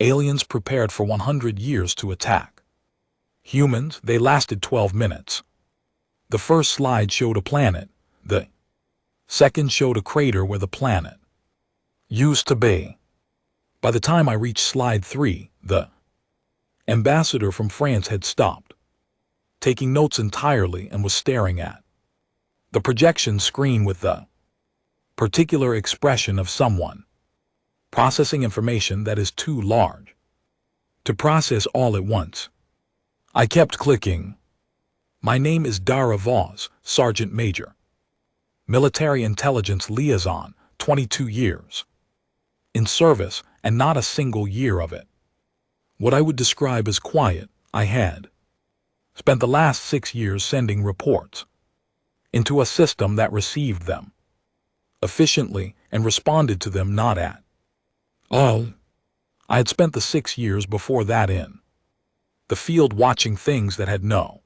Aliens prepared for 100 years to attack. Humans, they lasted 12 minutes. The first slide showed a planet. The second showed a crater where the planet used to be. By the time I reached slide 3, the ambassador from France had stopped, taking notes entirely, and was staring at the projection screen with the particular expression of someone processing information that is too large to process all at once. I kept clicking. My name is Dara Vaz, Sergeant Major. Military Intelligence Liaison, 22 years. In service, and not a single year of it. What I would describe as quiet, I had spent the last 6 years sending reports into a system that received them efficiently and responded to them not at all. I had spent the 6 years before that in the field watching things that had no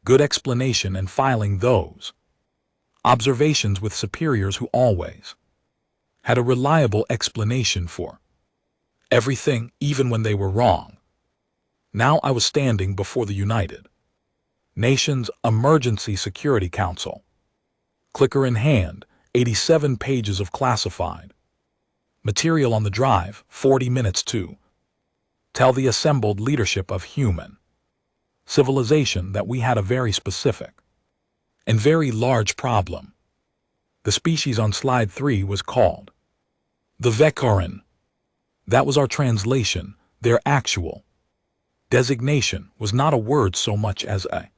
good explanation and filing those observations with superiors who always had a reliable explanation for everything, even when they were wrong. Now I was standing before the United Nations Emergency Security Council. Clicker in hand, 87 pages of classified material on the drive, 40 minutes to tell the assembled leadership of human civilization that we had a very specific and very large problem. The species on slide 3 was called the Vekaran. That was our translation. Their actual designation was not a word so much as a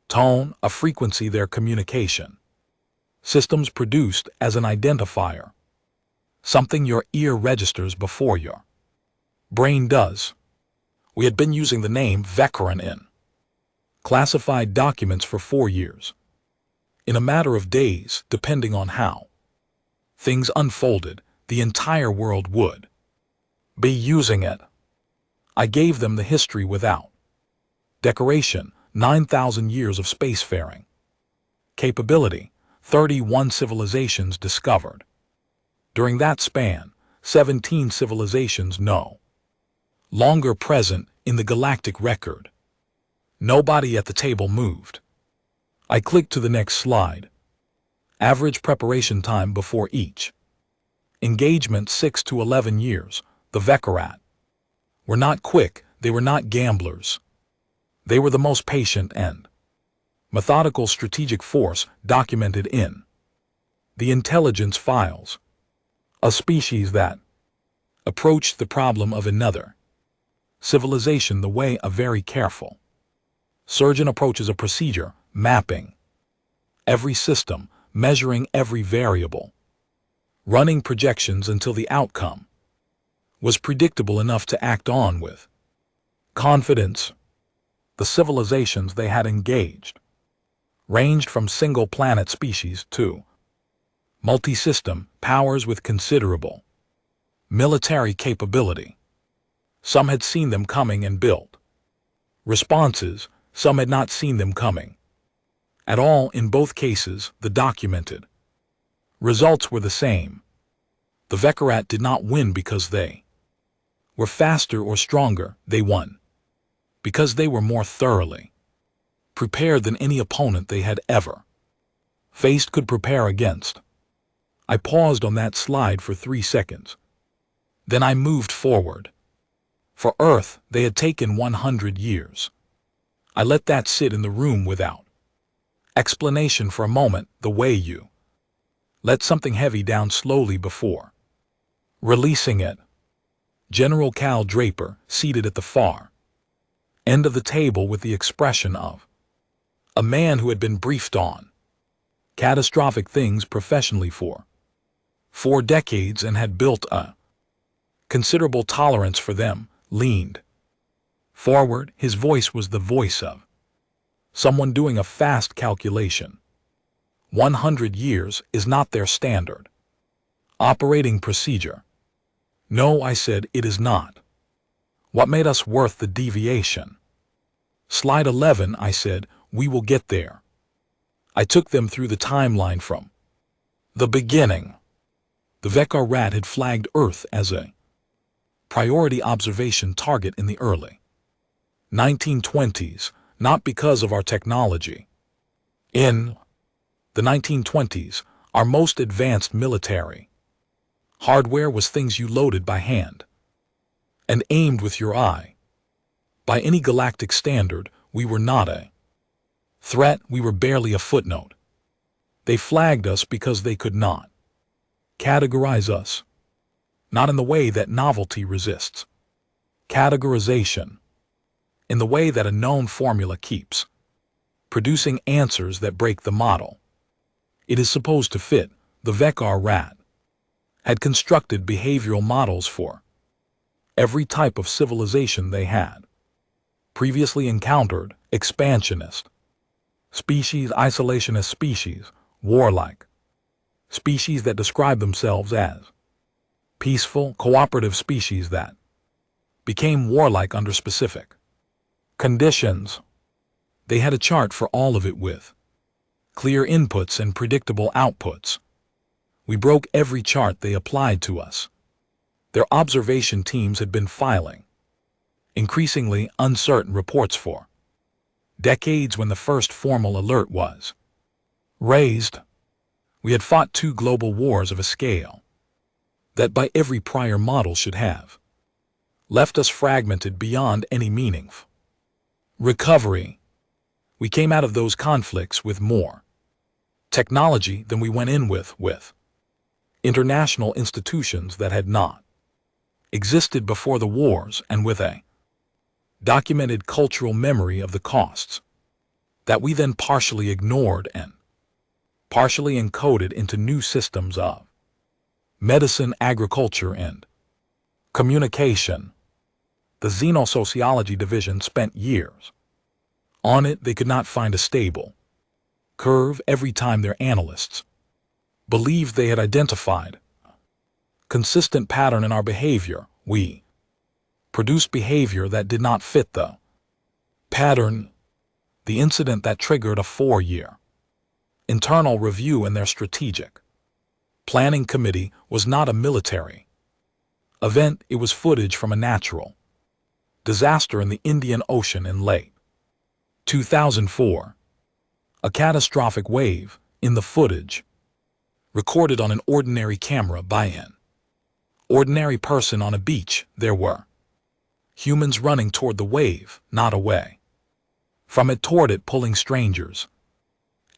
tone, a frequency their communication systems produced as an identifier, something your ear registers before your brain does. We had been using the name Vekaran in classified documents for 4 years. In a matter of days, depending on how things unfolded, the entire world would be using it. I gave them the history without decoration, 9,000 years of spacefaring capability, 31 civilizations discovered. During that span, 17 civilizations no longer present in the galactic record. Nobody at the table moved. I clicked to the next slide. Average preparation time before each engagement, 6 to 11 years. The Vekarat were not quick, they were not gamblers. They were the most patient and methodical strategic force documented in the intelligence files. A species that approached the problem of another civilization the way a very careful surgeon approaches a procedure, mapping every system, measuring every variable, running projections until the outcome was predictable enough to act on with confidence. The civilizations they had engaged ranged from single-planet species to multi-system powers with considerable military capability. Some had seen them coming and built responses, some had not seen them coming at all. In both cases, the documented results were the same. The Vekarat did not win because they were faster or stronger, they won because they were more thoroughly prepared than any opponent they had ever faced could prepare against. I paused on that slide for 3 seconds. Then I moved forward. For Earth, they had taken 100 years. I let that sit in the room without explanation for a moment, the way you let something heavy down slowly before releasing it. General Cal Draper, seated at the far end of the table with the expression of a man who had been briefed on catastrophic things professionally for 4 decades and had built a considerable tolerance for them, leaned forward. His voice was the voice of someone doing a fast calculation. 100 years is not their standard operating procedure. No, I said, it is not. What made us worth the deviation? Slide 11, I said, we will get there. I took them through the timeline from the beginning. The Vekarat had flagged Earth as a priority observation target in the early 1920s, not because of our technology. In the 1920s, our most advanced military hardware was things you loaded by hand and aimed with your eye. By any galactic standard, we were not a threat, we were barely a footnote. They flagged us because they could not categorize us, not in the way that novelty resists categorization, in the way that a known formula keeps producing answers that break the model it is supposed to fit. The Vekar Rat had constructed behavioral models for every type of civilization they had previously encountered: expansionist species, isolationist species, warlike species that describe themselves as peaceful, cooperative species that became warlike under specific conditions. They had a chart for all of it with clear inputs and predictable outputs. We broke every chart they applied to us. Their observation teams had been filing increasingly uncertain reports for decades. When the first formal alert was raised, we had fought 2 global wars of a scale that by every prior model should have left us fragmented beyond any meaningful recovery. We came out of those conflicts with more technology than we went in with international institutions that had not existed before the wars, and with a documented cultural memory of the costs that we then partially ignored and partially encoded into new systems of medicine, agriculture, and communication. The Xenosociology division spent years on it. They could not find a stable curve. Every time their analysts believed they had identified a consistent pattern in our behavior, we produced behavior that did not fit the pattern. The incident that triggered a 4-year internal review in their strategic planning committee was not a military event. It was footage from a natural disaster in the Indian Ocean in late 2004. A catastrophic wave. In the footage, recorded on an ordinary camera by an ordinary person on a beach, there were humans running toward the wave, not away from it, toward it, pulling strangers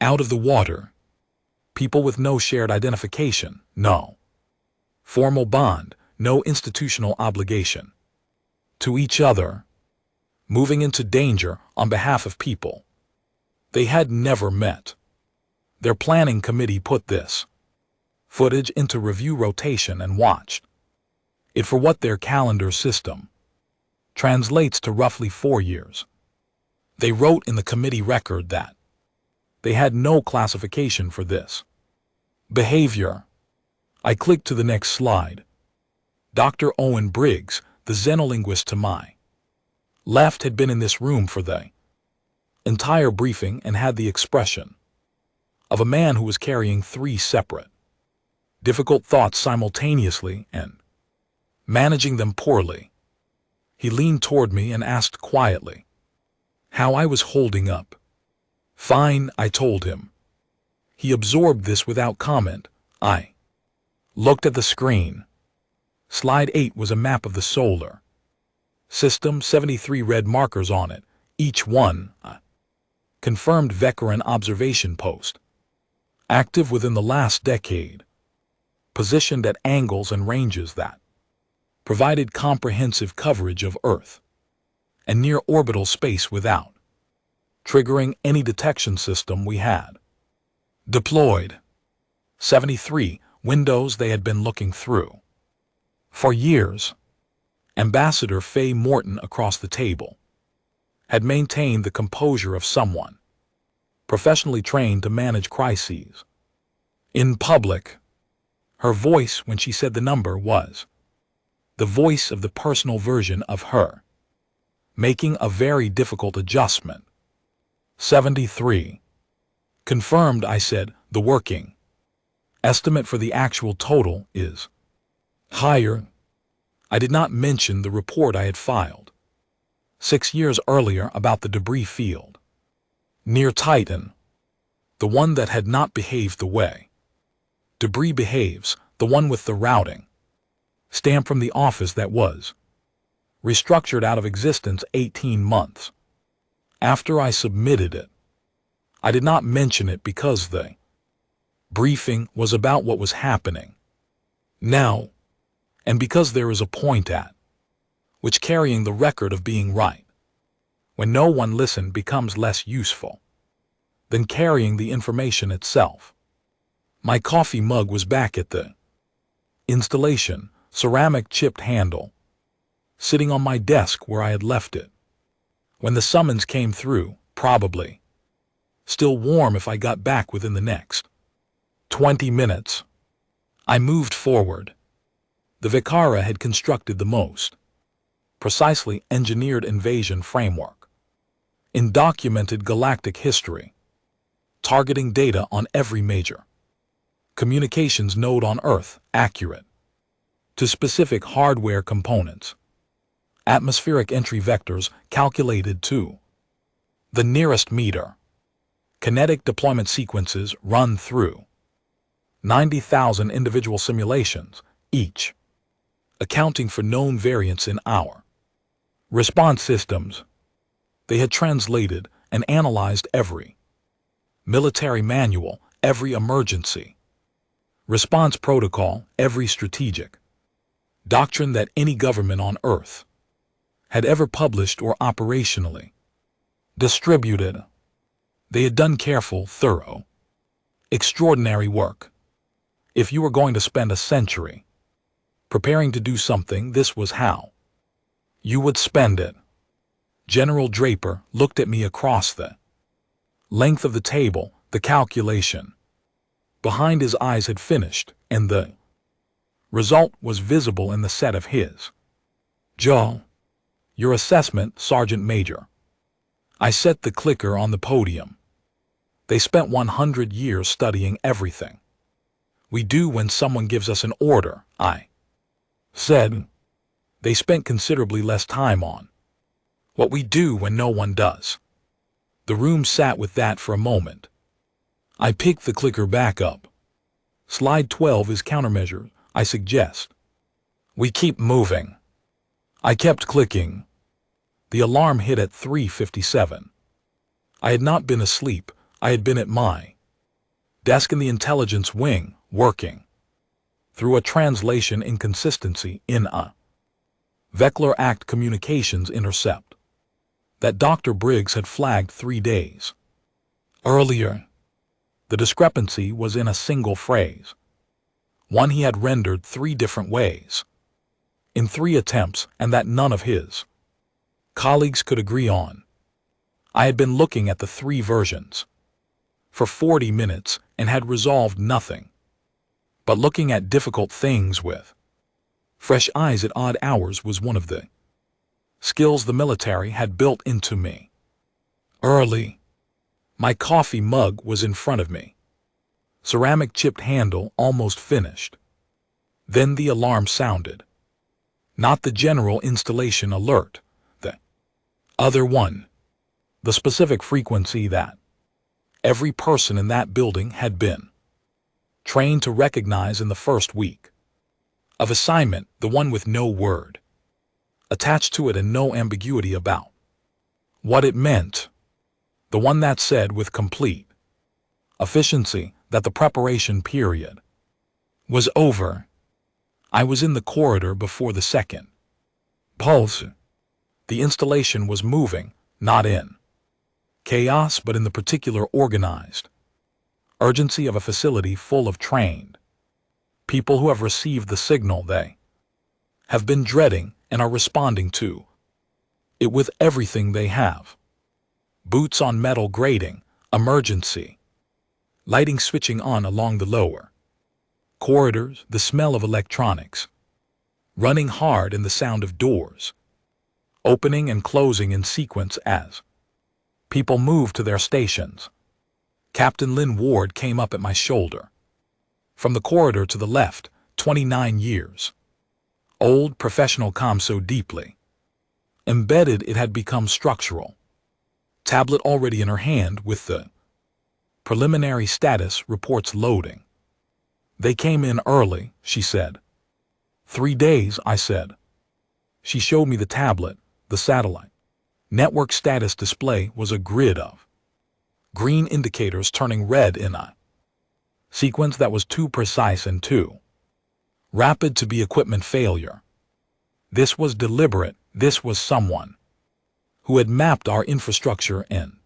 out of the water. People with no shared identification, no formal bond, no institutional obligation to each other, moving into danger on behalf of people they had never met. Their planning committee put this footage into review rotation and watched it for what their calendar system translates to roughly 4 years. They wrote in the committee record that they had no classification for this behavior. I clicked to the next slide. Dr. Owen Briggs, the xenolinguist to my left, had been in this room for the entire briefing and had the expression of a man who was carrying 3 separate, difficult thoughts simultaneously and managing them poorly. He leaned toward me and asked quietly how I was holding up. Fine, I told him. He absorbed this without comment. I looked at the screen. Slide 8 was a map of the solar system, 73 red markers on it, each one a confirmed Vekaran observation post, active within the last decade, positioned at angles and ranges that provided comprehensive coverage of Earth and near orbital space without triggering any detection system we had deployed. 73 windows they had been looking through for years. Ambassador Faye Morton across the table had maintained the composure of someone professionally trained to manage crises in public. Her voice, when she said the number, was the voice of the personal version of her, making a very difficult adjustment. 73. Confirmed, I said. The working estimate for the actual total is higher. I did not mention the report I had filed 6 years earlier about the debris field near Titan, the one that had not behaved the way debris behaves, the one with the routing stamp from the office that was restructured out of existence 18 months after I submitted it. I did not mention it because the briefing was about what was happening now, and because there is a point at which carrying the record of being right, when no one listened, becomes less useful than carrying the information itself. My coffee mug was back at the installation, ceramic chipped handle, sitting on my desk where I had left it when the summons came through, probably still warm if I got back within the next 20 minutes. I moved forward. The Vicara had constructed the most precisely engineered invasion framework in documented galactic history, targeting data on every major communications node on Earth, accurate to specific hardware components, atmospheric entry vectors calculated to the nearest meter, kinetic deployment sequences run through 90,000 individual simulations, each accounting for known variance in our response systems. They had translated and analyzed every military manual, every emergency response protocol, every strategic doctrine that any government on Earth had ever published or operationally distributed. They had done careful, thorough, extraordinary work. If you were going to spend a century preparing to do something, this was how you would spend it. General Draper looked at me across the length of the table. The calculation behind his eyes had finished, and the result was visible in the set of his jaw. Your assessment, Sergeant Major. I set the clicker on the podium. They spent 100 years studying everything we do when someone gives us an order, I said. They spent considerably less time on what we do when no one does. The room sat with that for a moment. I picked the clicker back up. Slide 12 is countermeasure, I suggest. We keep moving. I kept clicking. The alarm hit at 3:57. I had not been asleep. I had been at my desk in the intelligence wing, working through a translation inconsistency in a Vector Act communications intercept that Dr. Briggs had flagged 3 days earlier. The discrepancy was in a single phrase, one he had rendered 3 different ways, in 3 attempts, and that none of his colleagues could agree on. I had been looking at the 3 versions for 40 minutes and had resolved nothing but looking at difficult things with fresh eyes at odd hours was one of the skills the military had built into me early. My coffee mug was in front of me, ceramic chipped handle almost finished. Then the alarm sounded. Not the general installation alert, the other one, the specific frequency that every person in that building had been trained to recognize in the first week of assignment, the one with no word attached to it and no ambiguity about what it meant, the one that said with complete efficiency that the preparation period was over. I was in the corridor before the second pulse. The installation was moving, not in chaos but in the particular organized urgency of a facility full of trained people who have received the signal they have been dreading and are responding to it with everything they have. Boots on metal grating, emergency lighting switching on along the lower corridors, the smell of electronics running hard and the sound of doors opening and closing in sequence as people moved to their stations. Captain Lynn Ward came up at my shoulder. From the corridor to the left, 29 years Old professional comm so deeply embedded it had become structural. Tablet already in her hand with the preliminary status reports loading. They came in early, she said. 3 days, I said. She showed me the tablet, the satellite. Network status display was a grid of green indicators turning red in a sequence that was too precise and too rapid to be equipment failure. This was deliberate. This was someone who had mapped our infrastructure and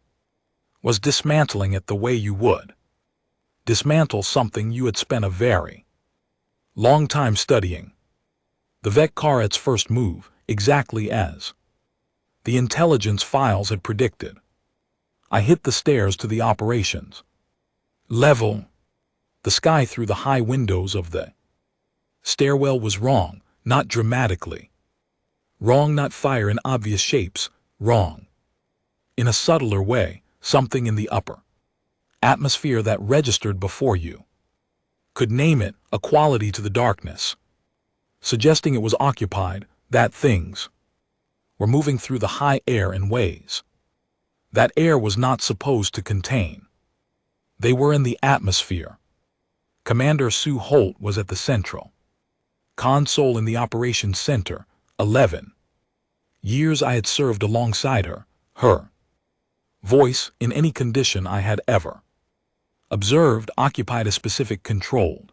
was dismantling it the way you would dismantle something you had spent a very long time studying. The Vec-Caret's first move, exactly as the intelligence files had predicted. I hit the stairs to the operations level. The sky through the high windows of the stairwell was wrong, not dramatically. Wrong, not fire in obvious shapes, wrong. In a subtler way, something in the upper atmosphere that registered before you could name it, a quality to the darkness, suggesting it was occupied, that things were moving through the high air in ways that air was not supposed to contain. They were in the atmosphere. Commander Sue Holt was at the central console in the operations center. 11 years I had served alongside her. Her voice, in any condition I had ever observed, occupied a specific controlled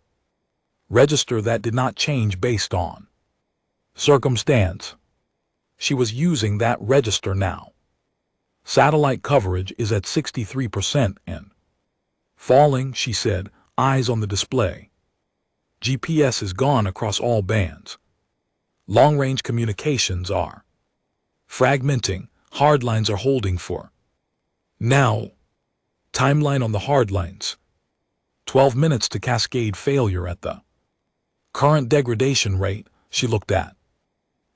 register that did not change based on circumstance. She was using that register now. Satellite coverage is at 63% and falling, she said, eyes on the display. GPS is gone across all bands. Long-range communications are fragmenting. Hardlines are holding for now. Timeline on the hardlines. 12 minutes to cascade failure at the current degradation rate. She looked at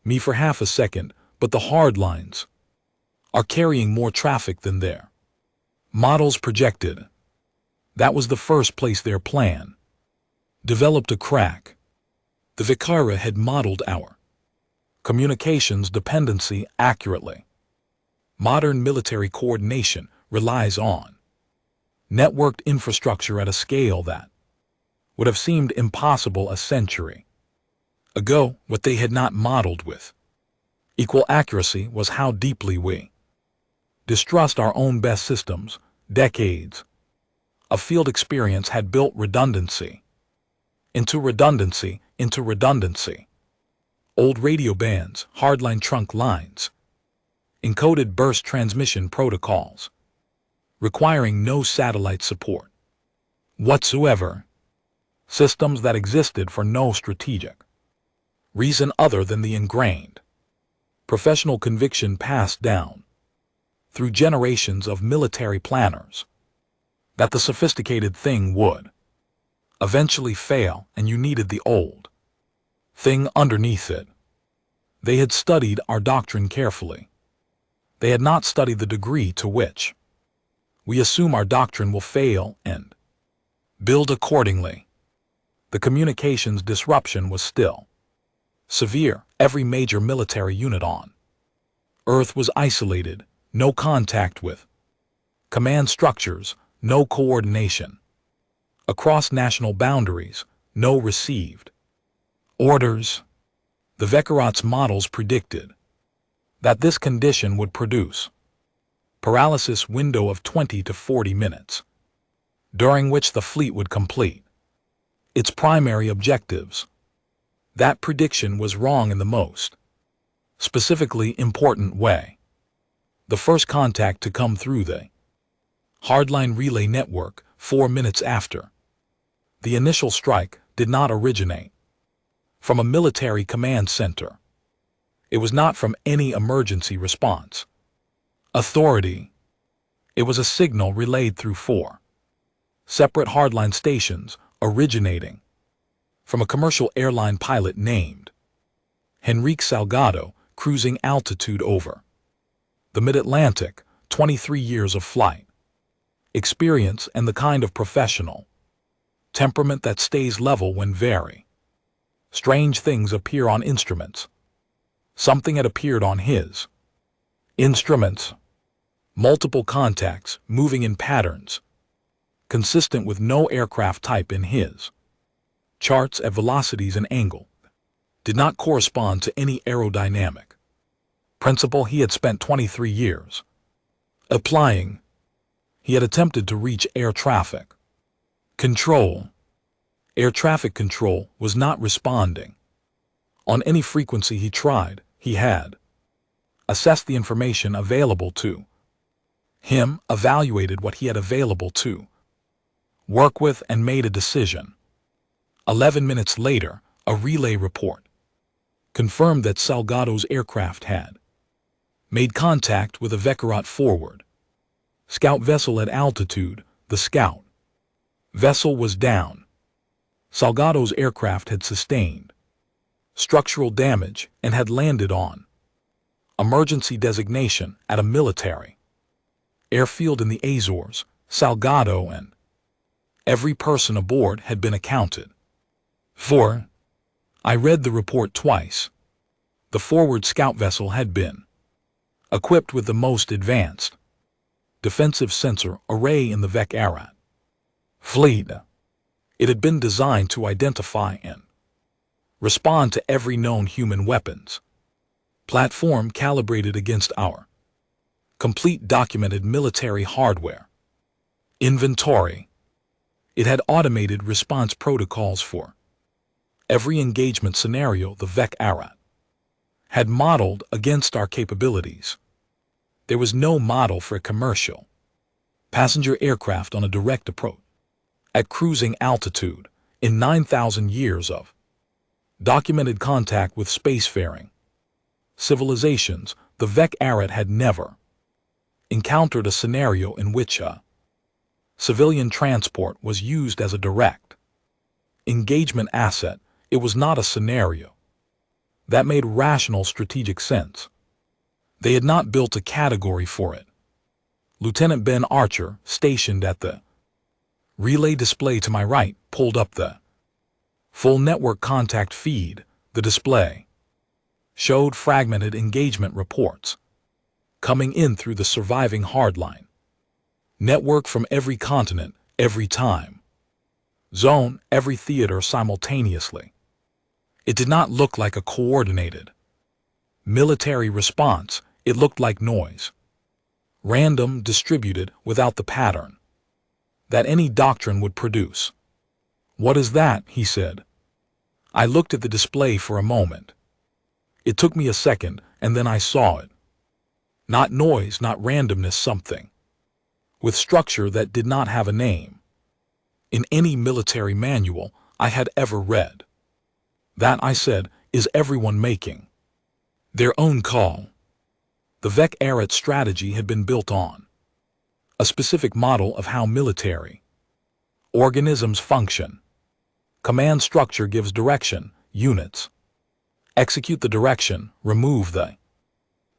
me for half a second, but the hardlines are carrying more traffic than their models projected. That was the first place their plan developed a crack. The Vec-Caret had modeled our communications dependency accurately. Modern military coordination relies on networked infrastructure at a scale that would have seemed impossible a century ago. What they had not modeled with equal accuracy was how deeply we distrust our own best systems. Decades of field experience had built redundancy into redundancy into redundancy. Old radio bands, hardline trunk lines, encoded burst transmission protocols, requiring no satellite support whatsoever. Systems that existed for no strategic reason other than the ingrained professional conviction passed down through generations of military planners that the sophisticated thing would eventually fail, and you needed the old thing underneath it. They had studied our doctrine carefully. They had not studied the degree to which we assume our doctrine will fail and build accordingly. The communications disruption was still severe. Every major military unit on Earth was isolated, no contact with command structures, no coordination across national boundaries, no received orders. The Vec-Caret's models predicted that this condition would produce paralysis window of 20 to 40 minutes, during which the fleet would complete its primary objectives. That prediction was wrong in the most specifically important way. The first contact to come through the hardline relay network 4 minutes after the initial strike did not originate from a military command center. It was not from any emergency response authority. It was a signal relayed through 4 separate hardline stations originating from a commercial airline pilot named Henrique Salgado, cruising altitude over the mid-Atlantic. 23 years of flight experience and the kind of professional temperament that stays level when very Strange things appear on instruments. Something had appeared on his instruments. Multiple contacts moving in patterns, consistent with no aircraft type in his charts at velocities and angle, did not correspond to any aerodynamic principle he had spent 23 years applying. He had attempted to reach air traffic control. Air traffic control was not responding. On any frequency he tried, he had assessed the information available to him, evaluated what he had available to work with, and made a decision. 11 minutes later, a relay report confirmed that Salgado's aircraft had made contact with a Vecchiarot forward scout vessel at altitude. The scout vessel was down. Salgado's aircraft had sustained structural damage and had landed on emergency designation at a military airfield in the Azores. Salgado and every person aboard had been accounted for. I read the report twice. The forward scout vessel had been equipped with the most advanced defensive sensor array in the Vecchiarot fleet. It had been designed to identify and respond to every known human weapons platform calibrated against our complete documented military hardware inventory. It had automated response protocols for every engagement scenario the Vecchiarot had modeled against our capabilities. There was no model for a commercial passenger aircraft on a direct approach at cruising altitude in 9,000 years of documented contact with spacefaring civilizations. The Vecchiarot had never encountered a scenario in which a civilian transport was used as a direct engagement asset. It was not a scenario that made rational strategic sense. They had not built a category for it. Lieutenant Ben Archer, stationed at the relay display to my right, pulled up the full network contact feed. The display showed fragmented engagement reports coming in through the surviving hardline network from every continent, every time zone, every theater simultaneously. It did not look like a coordinated military response. It looked like noise, random, distributed, without the pattern that any doctrine would produce. "What is that?" he said. I looked at the display for a moment. It took me a second, and then I saw it. Not noise, not randomness, something with structure that did not have a name in any military manual I had ever read. "That," I said, "is everyone making their own call." The Vecchiarot strategy had been built on a specific model of how military organisms function. Command structure gives direction, units execute the direction, remove the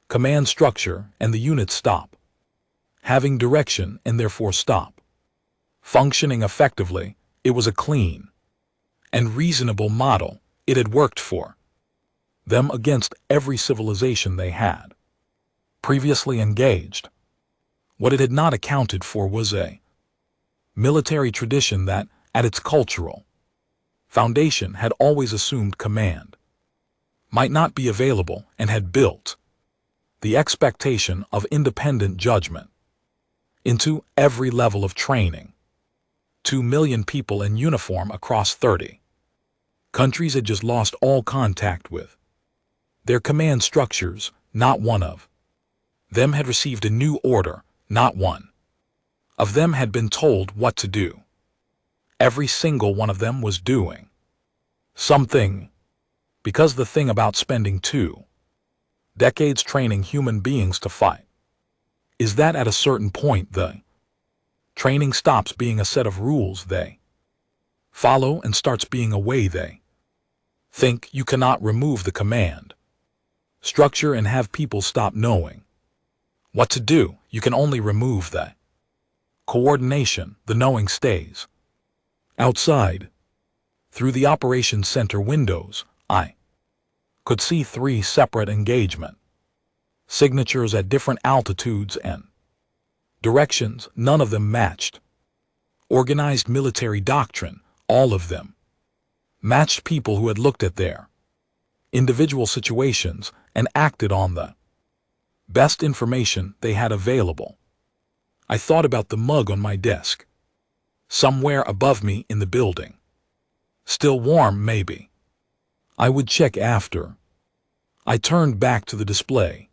command structure, and the units stop having direction and therefore stop functioning effectively. It was a clean and reasonable model. It had worked for them against every civilization they had previously engaged. What it had not accounted for was a military tradition that, at its cultural foundation, had always assumed command might not be available and had built the expectation of independent judgment into every level of training. 2 million people in uniform across 30 countries had just lost all contact with their command structures. Not one of them had received a new order. Not one of them had been told what to do. Every single one of them was doing something. Because the thing about spending 2 decades training human beings to fight is that at a certain point the training stops being a set of rules they follow and starts being a way they think. You cannot remove the command structure and have people stop knowing what to do. You can only remove the coordination. The knowing stays outside. Through the operations center windows, I could see 3 separate engagement signatures at different altitudes and directions. None of them matched organized military doctrine. All of them matched people who had looked at their individual situations and acted on the best information they had available. I thought about the mug on my desk, somewhere above me in the building. Still warm, maybe. I would check after. I turned back to the display.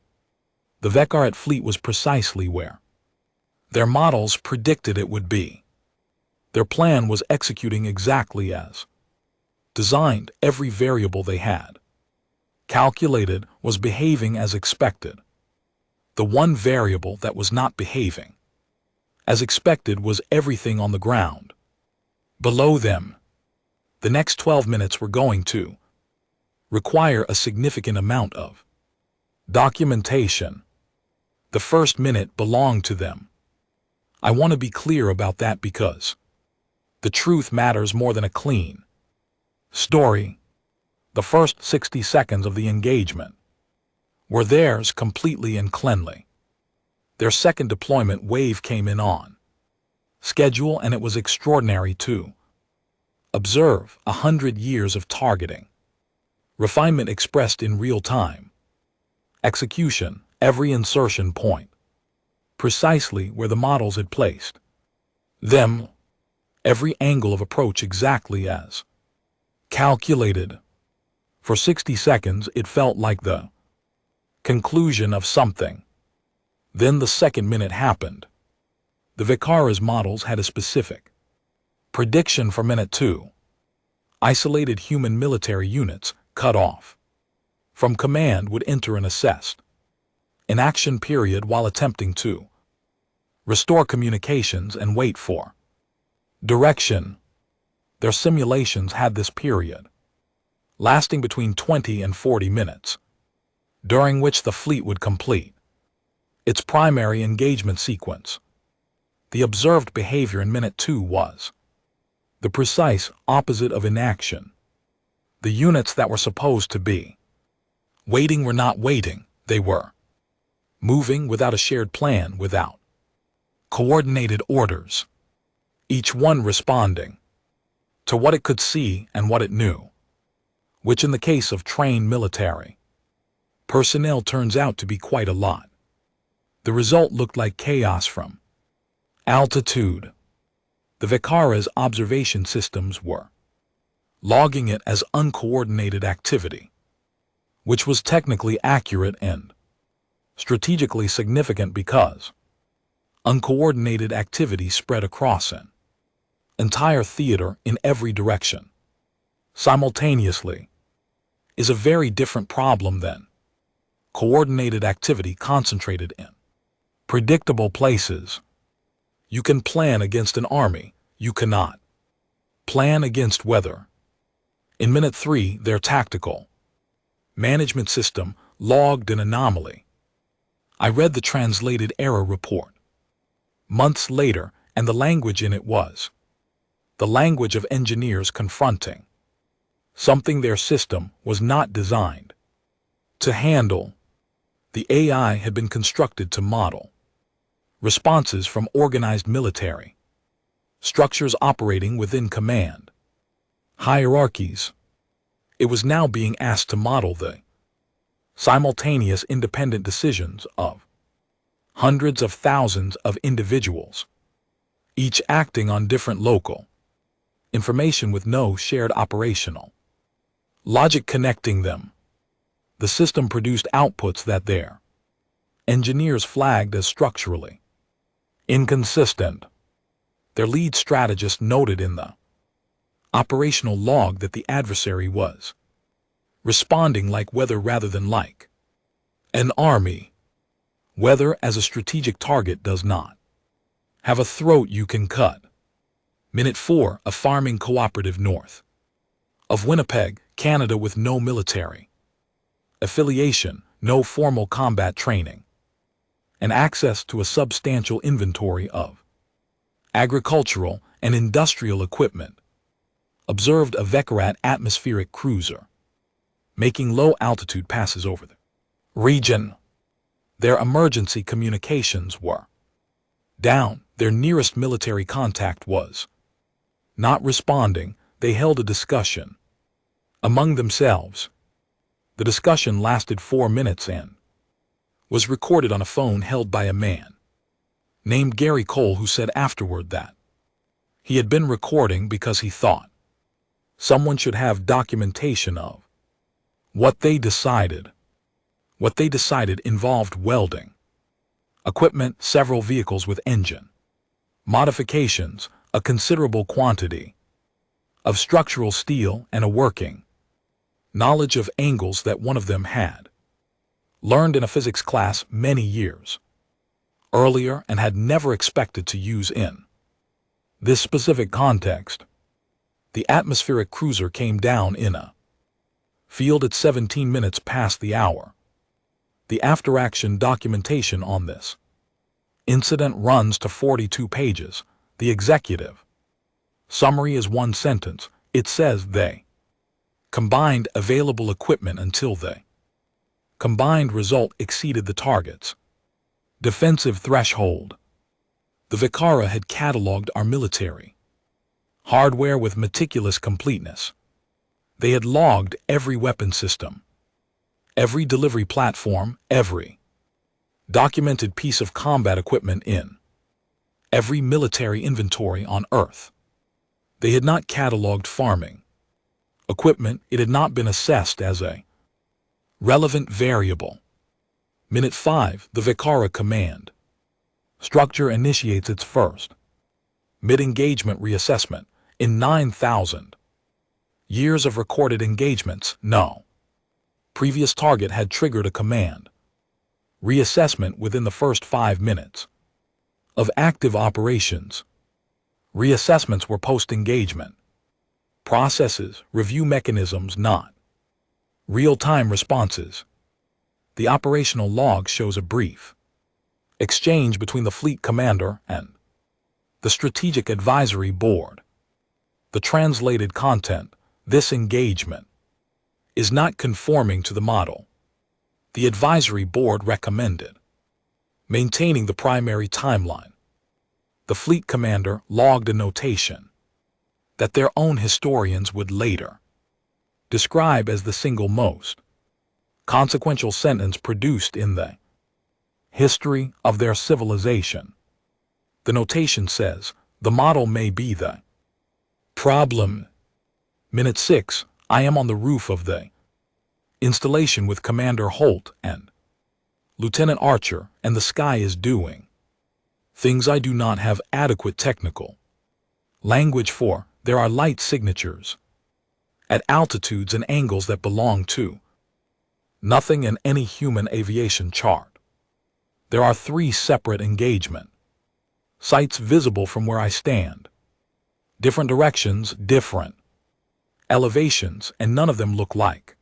The Vekaret fleet was precisely where their models predicted it would be. Their plan was executing exactly as designed. Every variable they had calculated was behaving as expected. The one variable that was not behaving as expected was everything on the ground below them. The next 12 minutes were going to require a significant amount of documentation. The first minute belonged to them. I want to be clear about that because the truth matters more than a clean story. The first 60 seconds of the engagement were theirs completely and cleanly. Their second deployment wave came in on schedule, and it was extraordinary too. Observe 100 years of targeting. Refinement expressed in real time. Execution, every insertion point. Precisely where the models had placed them. Every angle of approach exactly as calculated. For 60 seconds it felt like the conclusion of something. Then the second minute happened. The Vekara's models had a specific prediction for minute 2. Isolated human military units, cut off from command, would enter an assessed inaction period while attempting to restore communications and wait for direction. Their simulations had this period lasting between 20 and 40 minutes, during which the fleet would complete its primary engagement sequence. The observed behavior in minute 2 was the precise opposite of inaction. The units that were supposed to be waiting were not waiting, they were moving without a shared plan, without coordinated orders, each one responding to what it could see and what it knew, which in the case of trained military personnel turns out to be quite a lot. The result looked like chaos from altitude. The Vekara's observation systems were logging it as uncoordinated activity, which was technically accurate and strategically significant because uncoordinated activity spread across an entire theater in every direction simultaneously is a very different problem than coordinated activity concentrated in predictable places. You can plan against an army, you cannot plan against weather. In minute 3, their tactical management system logged an anomaly. I read the translated error report months later, and the language in it was the language of engineers confronting something their system was not designed to handle. The AI had been constructed to model responses from organized military structures operating within command hierarchies. It was now being asked to model the simultaneous independent decisions of hundreds of thousands of individuals, each acting on different local information with no shared operational logic connecting them. The system produced outputs that their engineers flagged as structurally inconsistent. Their lead strategist noted in the operational log that the adversary was responding like weather rather than like an army. Weather as a strategic target does not have a throat you can cut. Minute 4, a farming cooperative north of Winnipeg, Canada, with no military affiliation, no formal combat training, and access to a substantial inventory of agricultural and industrial equipment. observed a Vekarat atmospheric cruiser, making low-altitude passes over the region. Their emergency communications were down. Their nearest military contact was not responding. They held a discussion among themselves. The discussion lasted 4 minutes and was recorded on a phone held by a man named Gary Cole, who said afterward that he had been recording because he thought someone should have documentation of what they decided. What they decided involved welding equipment, several vehicles with engine modifications, a considerable quantity of structural steel, and a working knowledge of angles that one of them had learned in a physics class many years earlier and had never expected to use in this specific context. The atmospheric cruiser came down in a field at 17 minutes past the hour. The after-action documentation on this incident runs to 42 pages. The executive summary is one sentence. It says they combined available equipment until the combined result exceeded the target's defensive threshold. The Vicara had cataloged our military hardware with meticulous completeness. They had logged every weapon system, every delivery platform, every documented piece of combat equipment in every military inventory on Earth. They had not cataloged farming equipment. It had not been assessed as a relevant variable. Minute 5, the Vicara command structure initiates its first mid-engagement reassessment in 9,000 years of recorded engagements. No previous target had triggered a command reassessment within the first 5 minutes of active operations. Reassessments were post-engagement processes, review mechanisms, not real-time responses. The operational log shows a brief exchange between the fleet commander and the Strategic Advisory Board. The translated content: this engagement is not conforming to the model. The Advisory Board recommended maintaining the primary timeline. The fleet commander logged a notation that their own historians would later describe as the single most consequential sentence produced in the history of their civilization. The notation says, the model may be the problem. Minute 6, I am on the roof of the installation with Commander Holt and Lieutenant Archer, and the sky is doing things I do not have adequate technical language for. There are light signatures at altitudes and angles that belong to nothing in any human aviation chart. There are 3 separate engagement sites visible from where I stand. Different directions, different elevations, and none of them look like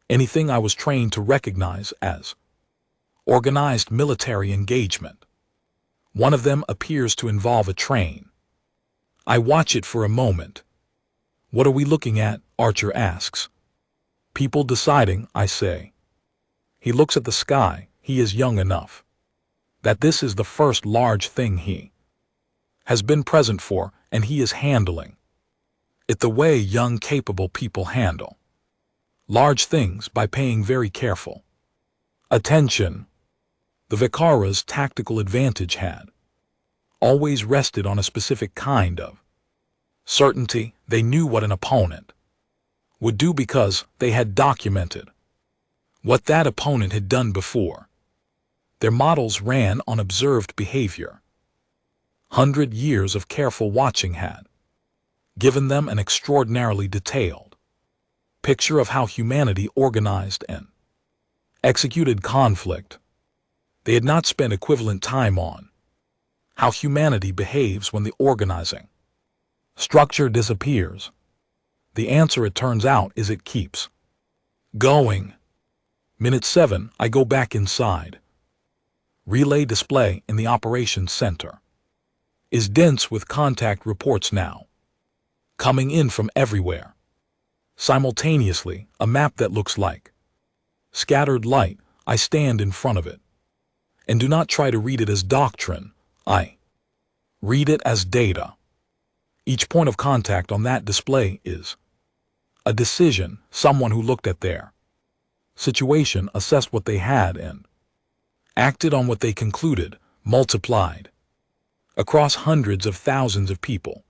anything I was trained to recognize as organized military engagement. One of them appears to involve a train. I watch it for a moment. What are we looking at? Archer asks. People deciding, I say. He looks at the sky. He is young enough that this is the first large thing he has been present for, and he is handling it the way young, capable people handle large things, by paying very careful attention. The Vicara's tactical advantage had always rested on a specific kind of certainty. They knew what an opponent would do because they had documented what that opponent had done before. Their models ran on observed behavior. 100 years of careful watching had given them an extraordinarily detailed picture of how humanity organized and executed conflict. They had not spent equivalent time on how humanity behaves when the organizing structure disappears. The answer, it turns out, is it keeps going. Minute 7, I go back inside. Relay display in the operations center is dense with contact reports now. coming in from everywhere. Simultaneously, a map that looks like scattered light. I stand in front of it. And do not try to read it as doctrine. I read it as data. Each point of contact on that display is a decision, someone who looked at their situation, assessed what they had, and acted on what they concluded, multiplied across hundreds of thousands of people,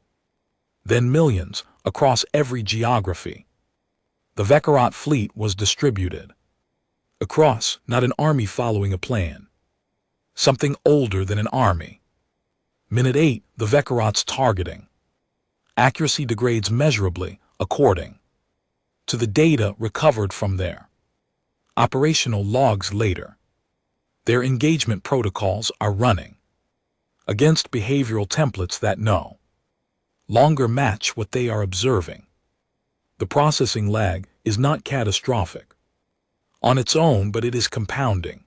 then millions across every geography. The Vekarat fleet was distributed across, not an army following a plan, something older than an army. Minute 8, the Vekarat's targeting accuracy degrades measurably according to the data recovered from their operational logs later. Their engagement protocols are running against behavioral templates that no longer match what they are observing. The processing lag is not catastrophic on its own, but it is compounding.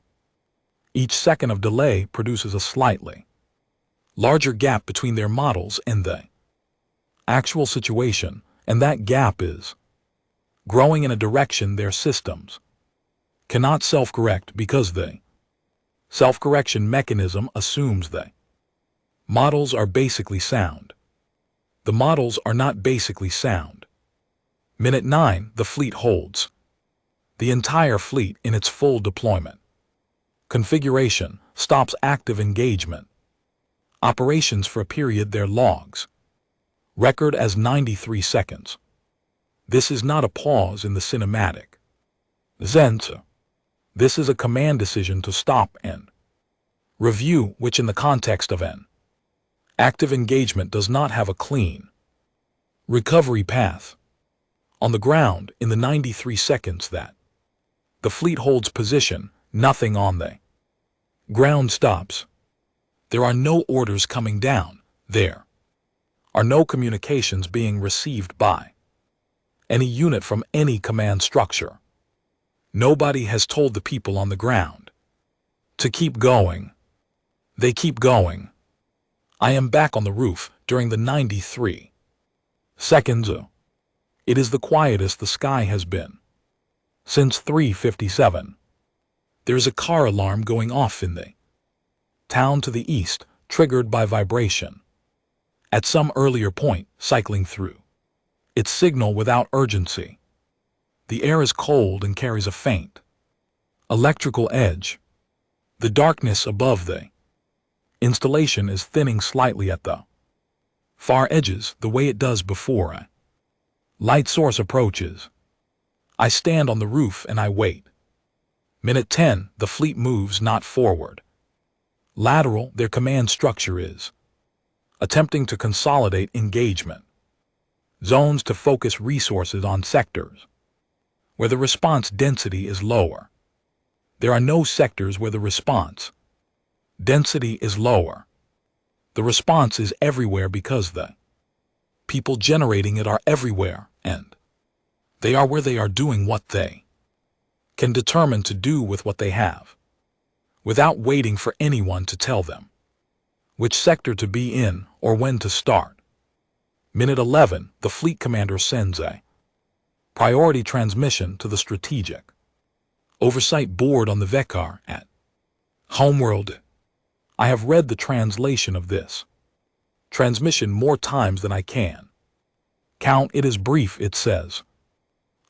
Each second of delay produces a slightly larger gap between their models and the actual situation, and that gap is growing in a direction their systems cannot self-correct because the self-correction mechanism assumes the models are basically sound. The models are not basically sound. Minute 9, the fleet holds the entire fleet in its full deployment. Configuration stops active engagement. Operations for a period, their logs record as 93 seconds. This is not a pause in the cinematic Zenza. This is a command decision to stop and review, which in the context of an active engagement does not have a clean recovery path. On the ground, in the 93 seconds that the fleet holds position, nothing on the ground stops. There are no orders coming down. There are no communications being received by any unit from any command structure. Nobody has told the people on the ground to keep going. They keep going. I am back on the roof during the 93 seconds. It is the quietest the sky has been since 3:57. There's a car alarm going off in the town to the east, triggered by vibration. At some earlier point, cycling through its signal without urgency. The air is cold and carries a faint electrical edge. The darkness above the installation is thinning slightly at the far edges, the way it does before a light source approaches. I stand on the roof and I wait. Minute 10, the fleet moves not forward. Lateral, their command structure is attempting to consolidate engagement zones to focus resources on sectors where the response density is lower. There are no sectors where the response density is lower. The response is everywhere because the people generating it are everywhere, and they are where they are doing what they can determine to do with what they have, without waiting for anyone to tell them which sector to be in or when to start. Minute 11, the fleet commander sends a priority transmission to the strategic oversight board on the Vekar at Homeworld. I have read the translation of this transmission more times than I can count. It is brief. It says,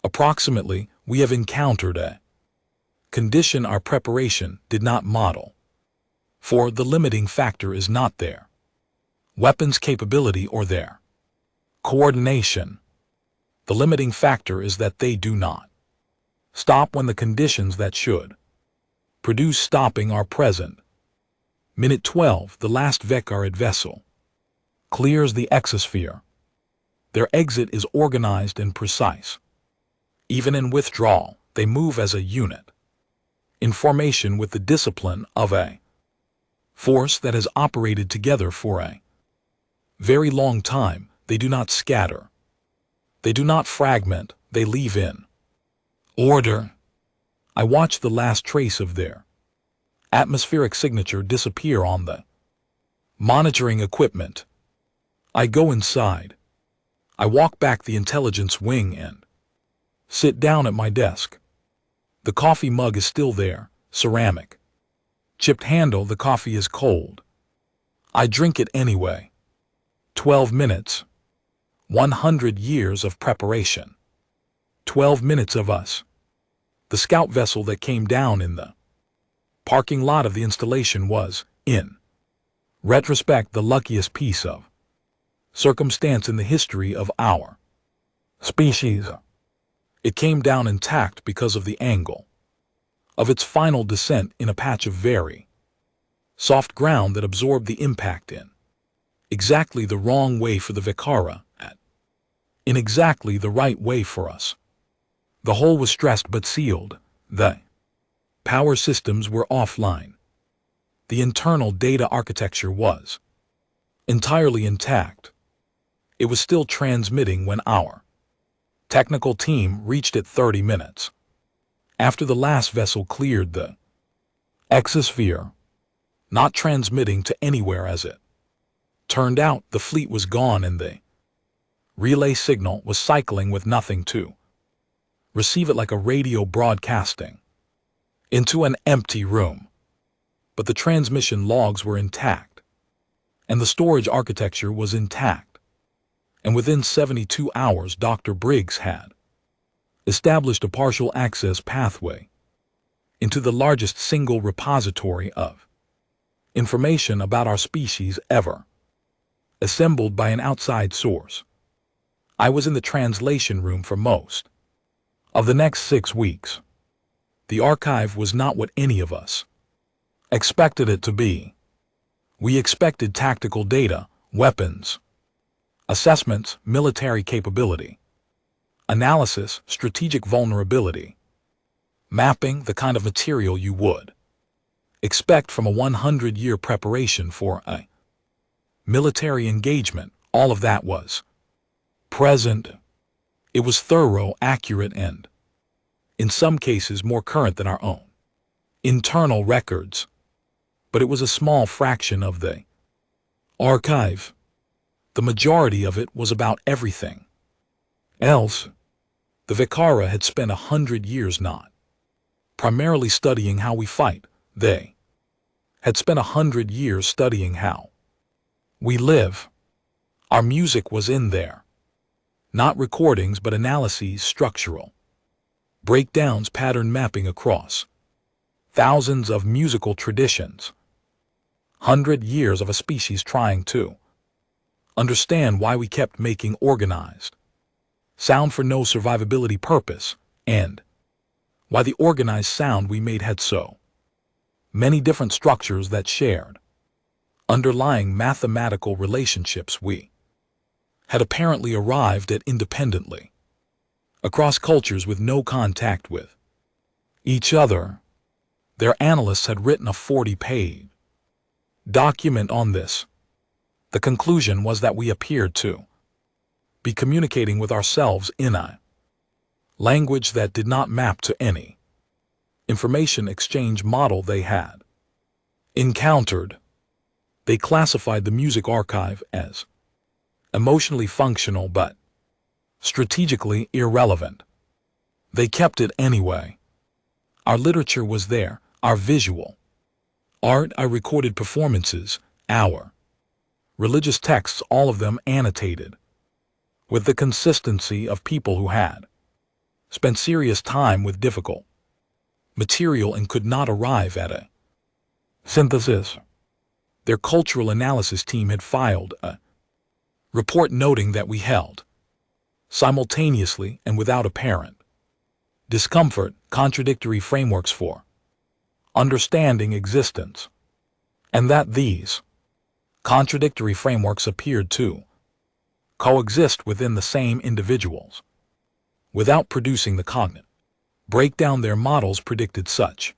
approximately, we have encountered a condition our preparation did not model. For the limiting factor is not their weapons capability or their coordination. The limiting factor is that they do not stop when the conditions that should produce stopping are present. Minute 12, the last Vekarid vessel clears the exosphere. Their exit is organized and precise. Even in withdrawal, they move as a unit, in formation with the discipline of a force that has operated together for a very long time. They do not scatter. They do not fragment. They leave in order. I watch the last trace of their atmospheric signature disappear on the monitoring equipment. I go inside. I walk back the intelligence wing and sit down at my desk. The coffee mug is still there, ceramic. Chipped handle, the coffee is cold. I drink it anyway. 12 minutes. 100 years of preparation. 12 minutes of us. The scout vessel that came down in the parking lot of the installation was, in retrospect, the luckiest piece of circumstance in the history of our species. It came down intact because of the angle of its final descent in a patch of very soft ground that absorbed the impact in exactly the wrong way for the Vicara, in exactly the right way for us. The hole was stressed but sealed. The power systems were offline. The internal data architecture was entirely intact. It was still transmitting when our technical team reached it 30 minutes after the last vessel cleared the exosphere, not transmitting to anywhere as it turned out. The fleet was gone and the relay signal was cycling with nothing to receive it, like a radio broadcasting into an empty room. But the transmission logs were intact, and the storage architecture was intact. And within 72 hours, Dr. Briggs had established a partial access pathway into the largest single repository of information about our species ever assembled by an outside source. I was in the translation room for most of the next 6 weeks. The archive was not what any of us expected it to be. We expected tactical data, weapons, assessments, military capability, analysis, strategic vulnerability, mapping, the kind of material you would expect from a 100-year preparation for a military engagement. All of that was present. It was thorough, accurate, and, in some cases, more current than our own internal records. But it was a small fraction of the archive. The majority of it was about everything else. The Vicara had spent 100 years not primarily studying how we fight. They had spent 100 years studying how we live. Our music was in there. Not recordings, but analyses, structural breakdowns, pattern mapping across thousands of musical traditions. 100 years of a species trying to understand why we kept making organized sound for no survivability purpose, and why the organized sound we made had so many different structures that shared underlying mathematical relationships we had apparently arrived at independently across cultures with no contact with each other. Their analysts had written a 40-page document on this. The conclusion was that we appeared to be communicating with ourselves in a language that did not map to any information exchange model they had encountered. They classified the music archive as emotionally functional but strategically irrelevant. They kept it anyway. Our literature was there, our visual art, our recorded performances, our religious texts, all of them annotated with the consistency of people who had spent serious time with difficult material and could not arrive at a synthesis. Their cultural analysis team had filed a report noting that we held simultaneously and without apparent discomfort contradictory frameworks for understanding existence, and that these contradictory frameworks appeared to coexist within the same individuals without producing the cognitive breakdown their models predicted such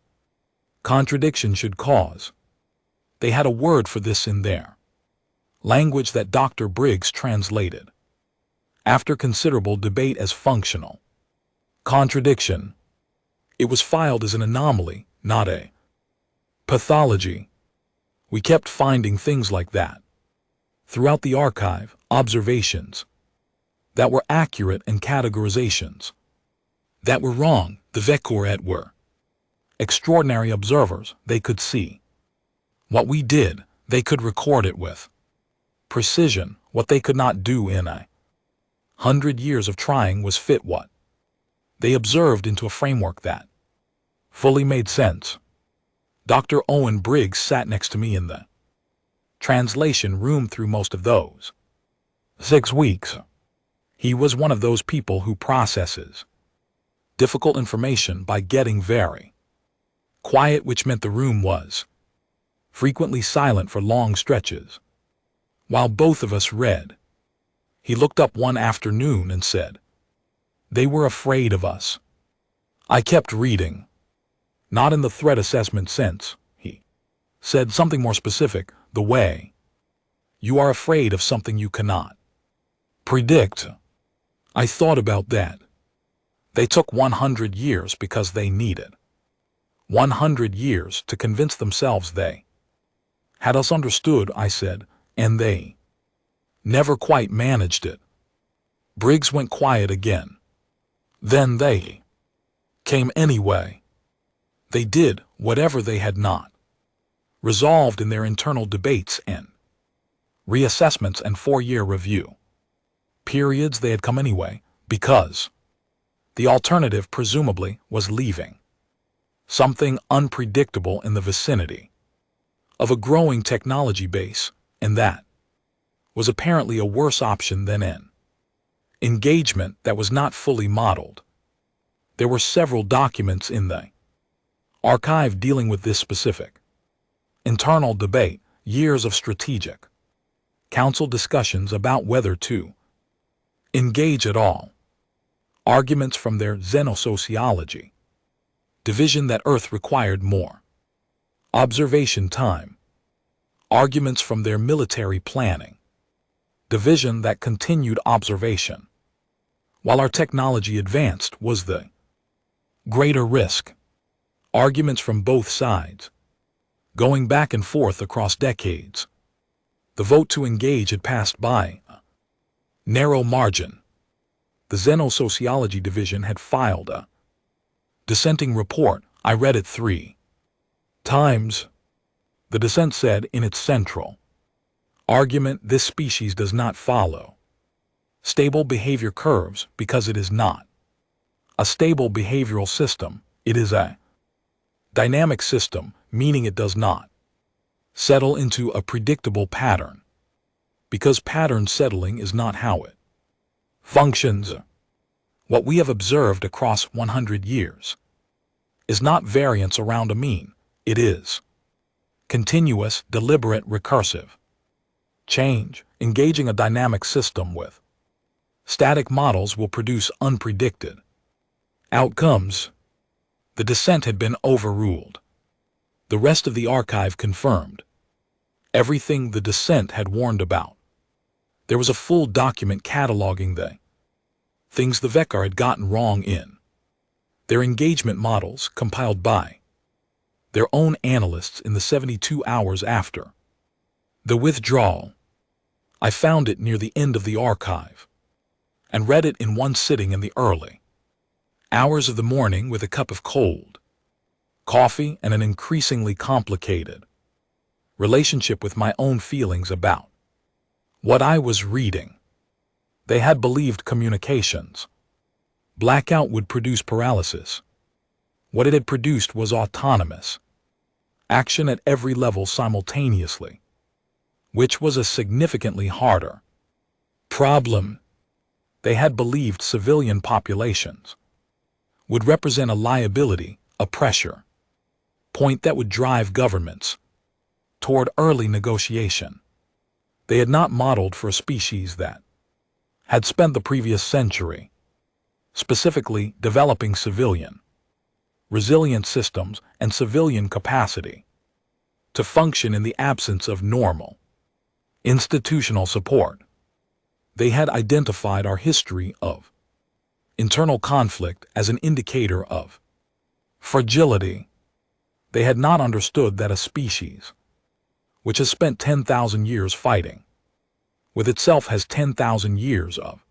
contradiction should cause. They had a word for this in their language that Dr. Briggs translated after considerable debate as functional contradiction. It was filed as an anomaly, not a pathology. We kept finding things like that throughout the archive, observations that were accurate in categorizations, that were wrong, the Vekor were extraordinary observers. They could see what we did, they could record it with precision. What they could not do in 100 years of trying was fit what they observed into a framework that fully made sense. Dr. Owen Briggs sat next to me in the translation room through most of those 6 weeks. He was one of those people who processes difficult information by getting very quiet, which meant the room was frequently silent for long stretches. While both of us read, he looked up one afternoon and said, "They were afraid of us." I kept reading. Not in the threat assessment sense, he said, something more specific, the way you are afraid of something you cannot predict. I thought about that. They took 100 years because they needed 100 years to convince themselves they had us understood, I said, and they never quite managed it. Briggs went quiet again. Then they came anyway. They did whatever they had not resolved in their internal debates and reassessments and 4-year review periods. They had come anyway because the alternative presumably was leaving something unpredictable in the vicinity of a growing technology base, and that was apparently a worse option than an engagement that was not fully modeled. There were several documents in the archive dealing with this specific internal debate, years of strategic council discussions about whether to engage at all, arguments from their xenosociology division that Earth required more observation time, arguments from their military planning division that continued observation while our technology advanced was the greater risk, arguments from both sides going back and forth across decades. The vote to engage had passed by a narrow margin. The xenosociology division had filed a dissenting report. I read it 3 times. The dissent said in its central argument, this species does not follow stable behavior curves because it is not a stable behavioral system. It is a dynamic system, meaning it does not settle into a predictable pattern because pattern settling is not how it functions. What we have observed across 100 years is not variance around a mean. It is continuous, deliberate, recursive change. Engaging a dynamic system with static models will produce unpredicted outcomes. The dissent had been overruled. The rest of the archive confirmed everything the dissent had warned about. There was a full document cataloging the things the Vekor had gotten wrong in their engagement models, compiled by their own analysts in the 72 hours after the withdrawal. I found it near the end of the archive and read it in one sitting in the early hours of the morning with a cup of cold coffee and an increasingly complicated relationship with my own feelings about what I was reading. They had believed communications blackout would produce paralysis. What it had produced was autonomous action at every level simultaneously, which was a significantly harder problem. They had believed civilian populations would represent a liability, a pressure point that would drive governments toward early negotiation. They had not modeled for a species that had spent the previous century specifically developing civilian resilient systems and civilian capacity to function in the absence of normal institutional support. They had identified our history of internal conflict as an indicator of fragility. They had not understood that a species which has spent 10,000 years fighting with itself has 10,000 years of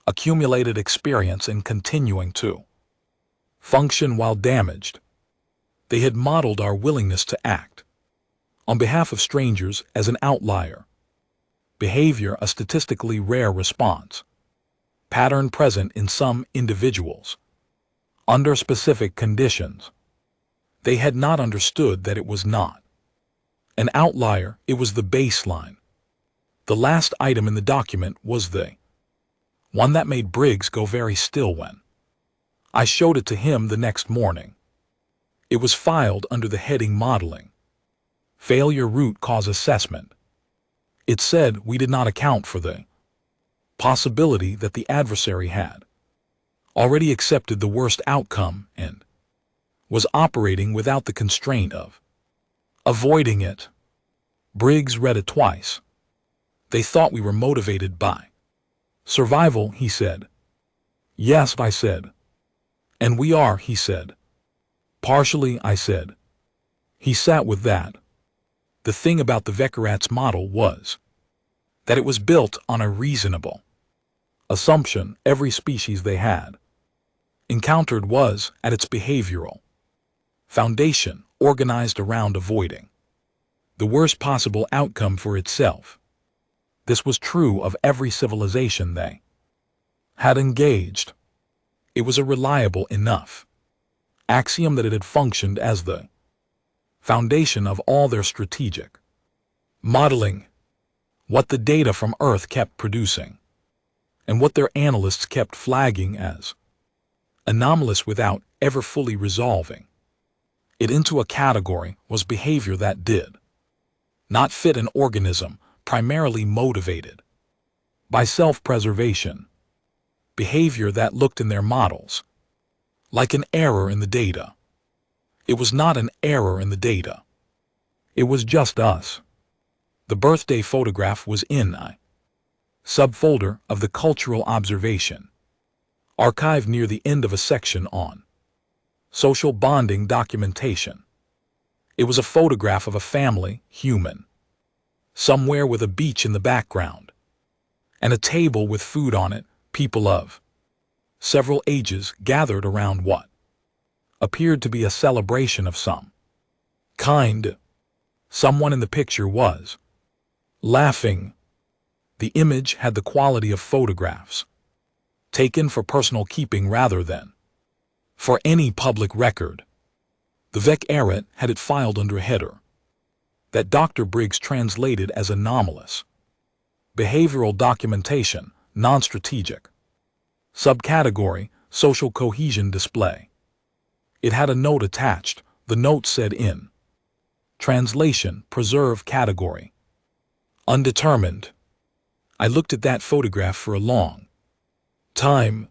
accumulated experience and continuing to function while damaged. They had modeled our willingness to act on behalf of strangers as an outlier, behavior a statistically rare response, pattern present in some individuals, under specific conditions. They had not understood that it was not an outlier, it was the baseline. The last item in the document was the one that made Briggs go very still when I showed it to him the next morning. It was filed under the heading Modeling, Failure Root Cause Assessment. It said we did not account for the possibility that the adversary had already accepted the worst outcome and was operating without the constraint of avoiding it. Briggs read it twice. They thought we were motivated by survival, he said. Yes, I said. And we are, he said. Partially, I said. He sat with that. The thing about the Vecchiarats model was that it was built on a reasonable assumption every species they had encountered was at its behavioral foundation organized around avoiding the worst possible outcome for itself. This was true of every civilization they had engaged. It was a reliable enough axiom that it had functioned as the foundation of all their strategic modeling, what the data from Earth kept producing, and what their analysts kept flagging as anomalous without ever fully resolving it into a category was behavior that did not fit an organism primarily motivated by self-preservation, behavior that looked in their models like an error in the data. It was not an error in the data. It was just us. The birthday photograph was in a subfolder of the Cultural Observation archive near the end of a section on social bonding documentation. It was a photograph of a family, human, somewhere with a beach in the background, and a table with food on it, people of several ages gathered around what appeared to be a celebration of some kind. Someone in the picture was laughing. The image had the quality of photographs taken for personal keeping rather than for any public record. The Vecchiarat had it filed under a header that Dr. Briggs translated as anomalous behavioral documentation, non-strategic. Subcategory, social cohesion display. It had a note attached. The note said in translation, preserve category, undetermined. I looked at that photograph for a long time.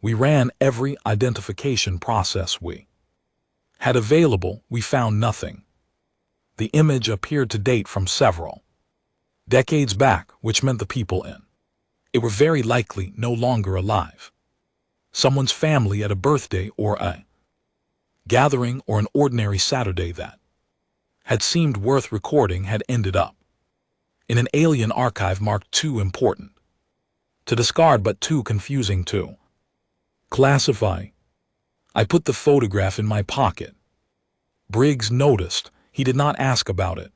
We ran every identification process we had available. We found nothing. The image appeared to date from several decades back, which meant the people in it were very likely no longer alive. Someone's family at a birthday or a gathering or an ordinary Saturday that had seemed worth recording had ended up in an alien archive marked too important to discard but too confusing to classify. I put the photograph in my pocket. Briggs noticed. He did not ask about it.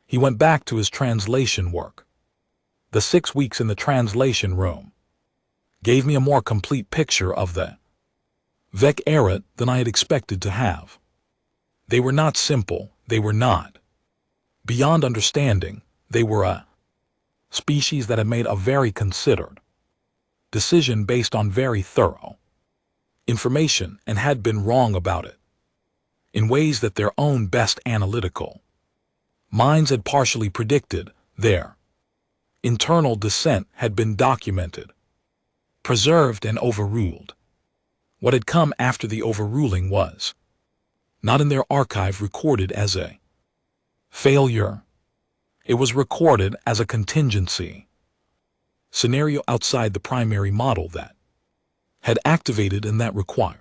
He went back to his translation work. The 6 weeks in the translation room gave me a more complete picture of the Vecchiarat than I had expected to have. They were not simple, they were not beyond understanding, they were a species that had made a very considered decision based on very thorough information and had been wrong about it in ways that their own best analytical minds had partially predicted. Their internal dissent had been documented, preserved, and overruled. What had come after the overruling was not in their archive recorded as a failure. It was recorded as a contingency scenario outside the primary model that had activated and that required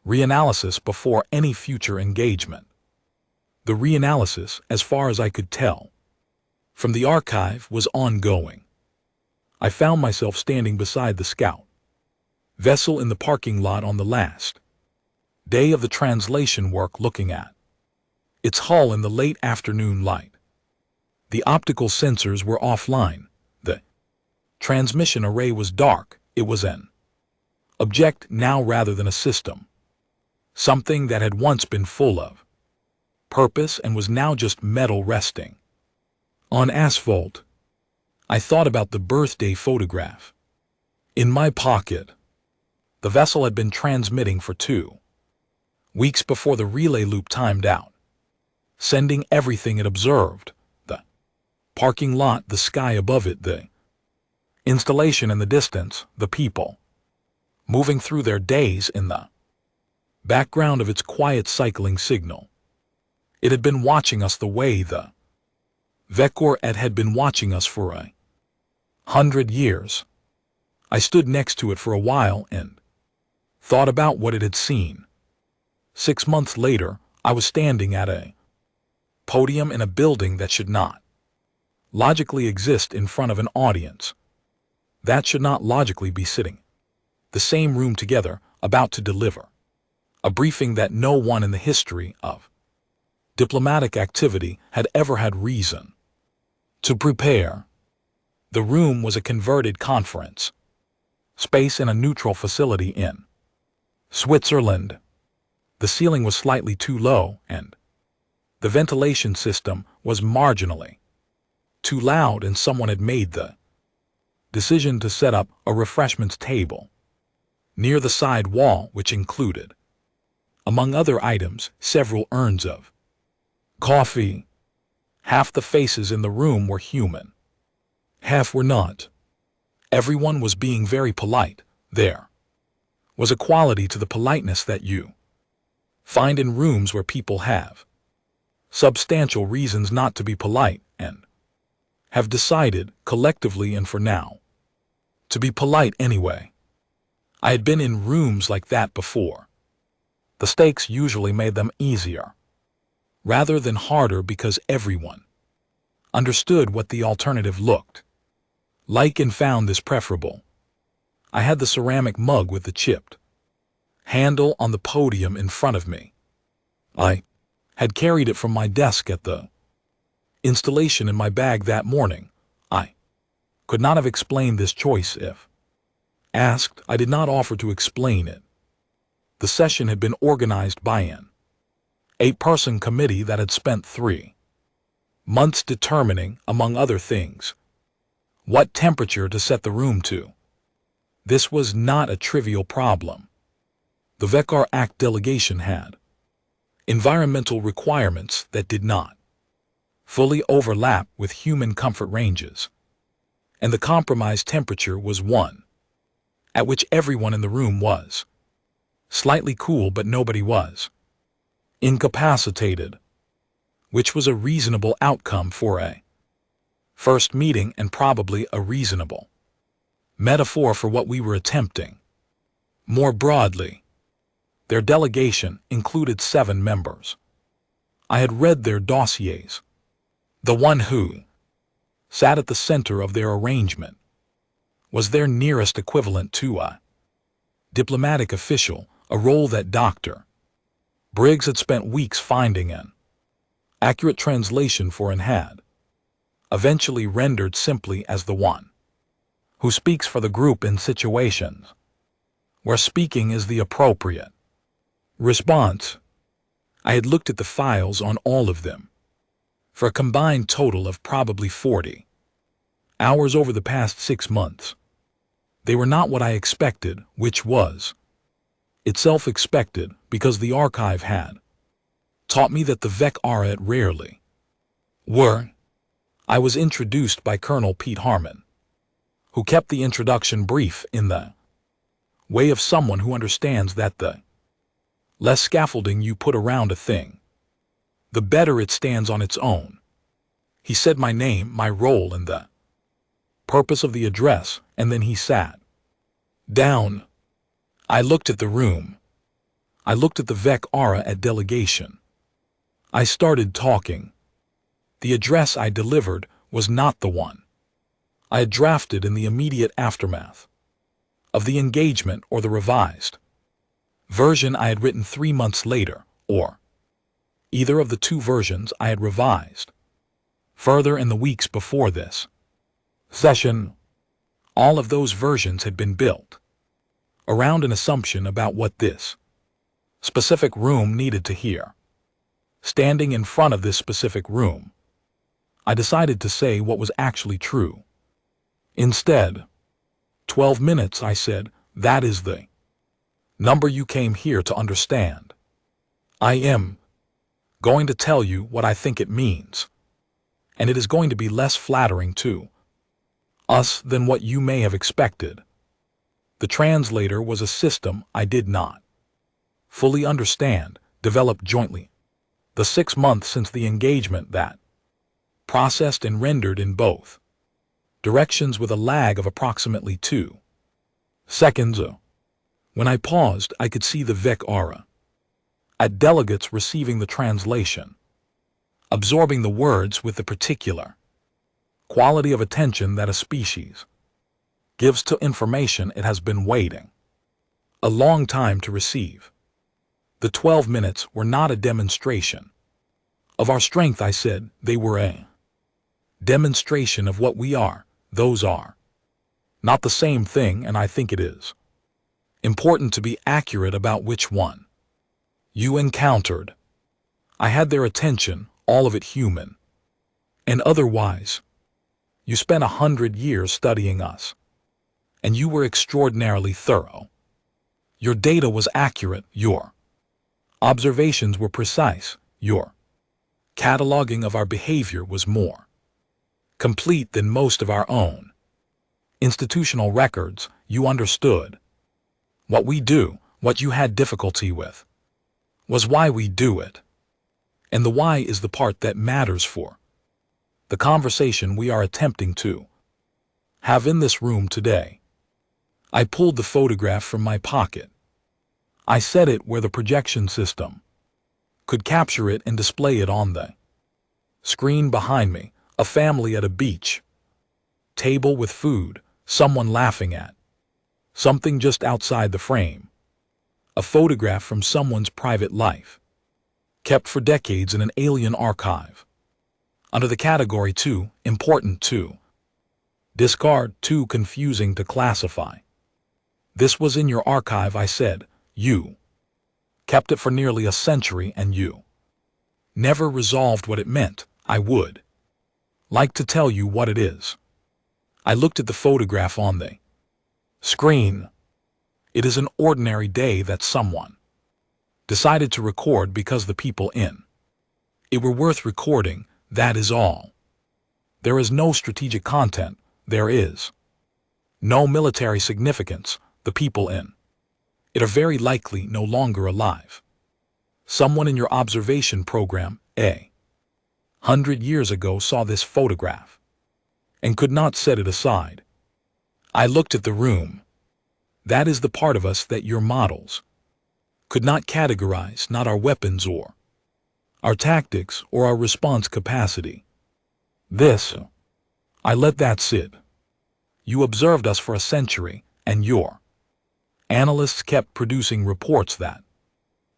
reanalysis before any future engagement. The reanalysis, as far as I could tell from the archive, was ongoing. I found myself standing beside the scout vessel in the parking lot on the last day of the translation work, looking at its hull in the late afternoon light. The optical sensors were offline. The transmission array was dark. It was an object now rather than a system. Something that had once been full of purpose and was now just metal resting on asphalt. I thought about the birthday photograph in my pocket. The vessel had been transmitting for 2 weeks before the relay loop timed out, sending everything it observed: the parking lot, the sky above it, the installation in the distance, the people moving through their days in the background of its quiet cycling signal. It had been watching us the way the Vekor had been watching us for 100 years. I stood next to it for a while and thought about what it had seen. 6 months later, I was standing at a podium in a building that should not logically exist in front of an audience that should not logically be sitting the same room together, about to deliver a briefing that no one in the history of diplomatic activity had ever had reason to prepare. The room was a converted conference space in a neutral facility in Switzerland. The ceiling was slightly too low, and the ventilation system was marginally too loud, and someone had made the decision to set up a refreshments table near the side wall, which included, among other items, several urns of coffee. Half the faces in the room were human, half were not. Everyone was being very polite. There was a quality to the politeness that you find in rooms where people have substantial reasons not to be polite and have decided, collectively and for now, to be polite anyway. I had been in rooms like that before. The stakes usually made them easier rather than harder, because everyone understood what the alternative looked like and found this preferable. I had the ceramic mug with the chipped handle on the podium in front of me. I had carried it from my desk at the installation in my bag that morning. I could not have explained this choice if asked. I did not offer to explain it. The session had been organized by an 8-person committee that had spent 3 months determining, among other things, what temperature to set the room to. This was not a trivial problem. The Vekor Act delegation had environmental requirements that did not fully overlap with human comfort ranges, and the compromised temperature was one at which everyone in the room was slightly cool, but nobody was incapacitated, which was a reasonable outcome for a first meeting and probably a reasonable metaphor for what we were attempting. More broadly, their delegation included 7 members. I had read their dossiers. The one who sat at the center of their arrangement was their nearest equivalent to a diplomatic official, a role that Dr. Briggs had spent weeks finding an accurate translation for and had eventually rendered simply as the one who speaks for the group in situations where speaking is the appropriate response. I had looked at the files on all of them for a combined total of probably 40 hours over the past 6 months. They were not what I expected, which was itself expected, because the archive had taught me that the Vekor rarely were. I was introduced by Colonel Pete Harmon, who kept the introduction brief in the way of someone who understands that the less scaffolding you put around a thing, the better it stands on its own. He said my name, my role, and the purpose of the address, and then he sat down. I looked at the room. I looked at the Vekor at delegation. I started talking. The address I delivered was not the one I had drafted in the immediate aftermath of the engagement or the revised version I had written 3 months later, or either of the two versions I had revised further in the weeks before this session. All of those versions had been built around an assumption about what this specific room needed to hear. Standing in front of this specific room, I decided to say what was actually true. Instead, 12 minutes, I said, that is the number you came here to understand. I am going to tell you what I think it means, and it is going to be less flattering to us than what you may have expected. The translator was a system I did not fully understand, developed jointly. The 6 months since the engagement that processed and rendered in both directions with a lag of approximately 2 seconds. When I paused, I could see the Vic aura at delegates receiving the translation, absorbing the words with the particular quality of attention that a species gives to information it has been waiting a long time to receive. The 12 minutes were not a demonstration of our strength, I said. They were a demonstration of what we are. Those are not the same thing, and I think it is important to be accurate about which one you encountered. I had their attention, all of it human and otherwise. You spent 100 years studying us, and you were extraordinarily thorough. Your data was accurate, your observations were precise, your cataloging of our behavior was more complete than most of our own institutional records. You understood what we do. What you had difficulty with was why we do it, and the why is the part that matters for the conversation we are attempting to have in this room today. I pulled the photograph from my pocket. I set it where the projection system could capture it and display it on the screen behind me. A family at a beach table with food, someone laughing at something just outside the frame. A photograph from someone's private life, kept for decades in an alien archive. Under the category too important to discard, too confusing to classify. This was in your archive, I said. You kept it for nearly a century, and you never resolved what it meant. I would like to tell you what it is. I looked at the photograph on the screen. It is an ordinary day that someone decided to record because the people in it were worth recording, that is all. There is no strategic content, there is no military significance. The people in it are very likely no longer alive. Someone in your observation program, 100 years ago, saw this photograph and could not set it aside. I looked at the room. That is the part of us that your models could not categorize, not our weapons or our tactics or our response capacity. This, I let that sit. You observed us for a century, and your analysts kept producing reports that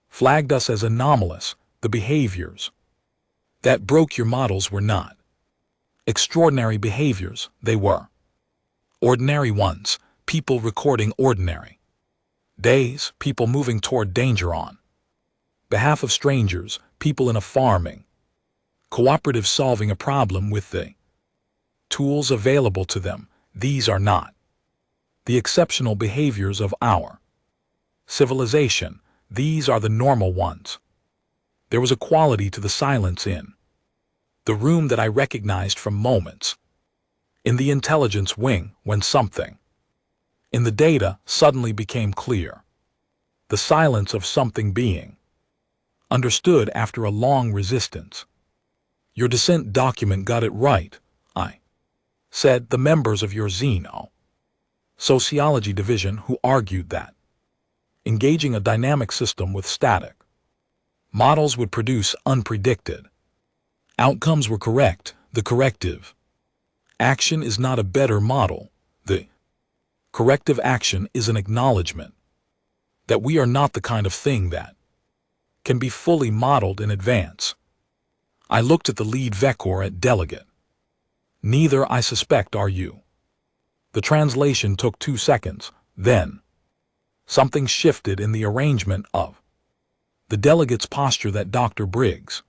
flagged us as anomalous. The behaviors that broke your models were not extraordinary behaviors, they were ordinary ones. People recording ordinary days, people moving toward danger on behalf of strangers, people in a farming cooperative solving a problem with the tools available to them. These are not the exceptional behaviors of our civilization. These are the normal ones. There was a quality to the silence in the room that I recognized from moments in the intelligence wing when something in the data suddenly became clear. The silence of something being understood after a long resistance. Your dissent document got it right, I said. The members of your Xeno sociology division who argued that engaging a dynamic system with static models would produce unpredicted outcomes were correct. The corrective Action is not a better model. The corrective action is an acknowledgement that we are not the kind of thing that can be fully modeled in advance. I looked at the lead vector at delegate. Neither, I suspect, are you. The translation took 2 seconds, then something shifted in the arrangement of the delegate's posture that Dr. Briggs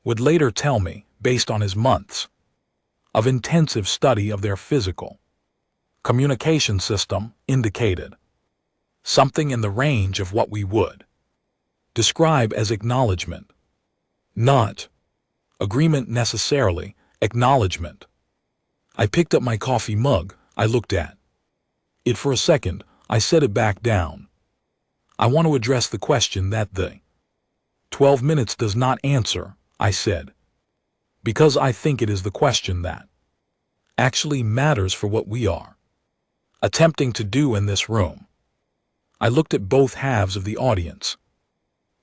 would later tell me, based on his months of intensive study of their physical communication system, indicated something in the range of what we would describe as acknowledgement. Not agreement necessarily, acknowledgement. I picked up my coffee mug. I looked at it for a second. I set it back down. I want to address the question that the 12 minutes does not answer, I said, because I think it is the question that actually matters for what we are attempting to do in this room. I looked at both halves of the audience.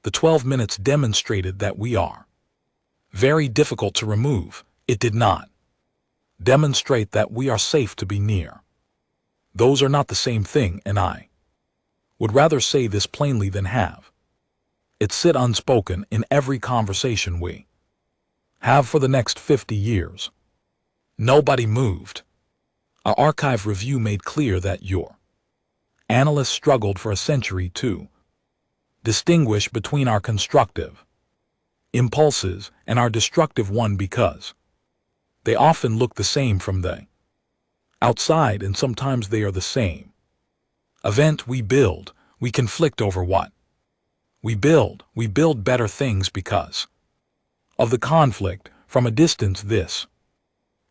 The 12 minutes demonstrated that we are very difficult to remove. It did not demonstrate that we are safe to be near. Those are not the same thing, and I would rather say this plainly than have it sit unspoken in every conversation we have for the next 50 years. Nobody moved. Our archive review made clear that your analysts struggled for a century to distinguish between our constructive impulses and our destructive one because they often look the same from the outside, and sometimes they are the same event we build. We conflict over what we build. We build better things because of the conflict. From a distance, this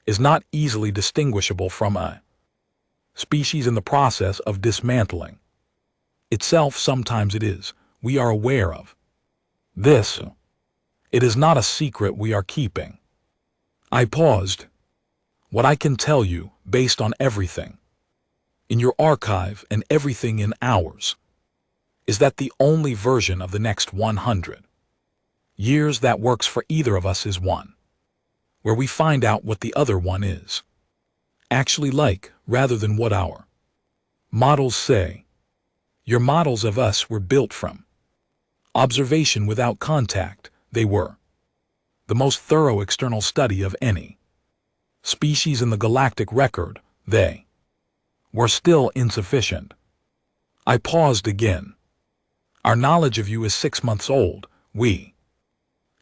is not easily distinguishable from a species in the process of dismantling itself. Sometimes it is. We are aware of this. It is not a secret we are keeping. I paused. What I can tell you, based on everything in your archive and everything in ours, is that the only version of the next 100 years that works for either of us is one where we find out what the other one is actually like, rather than what our models say. Your models of us were built from observation without contact. They were the most thorough external study of any species in the galactic record. They were still insufficient. I paused again. Our knowledge of you is 6 months old. We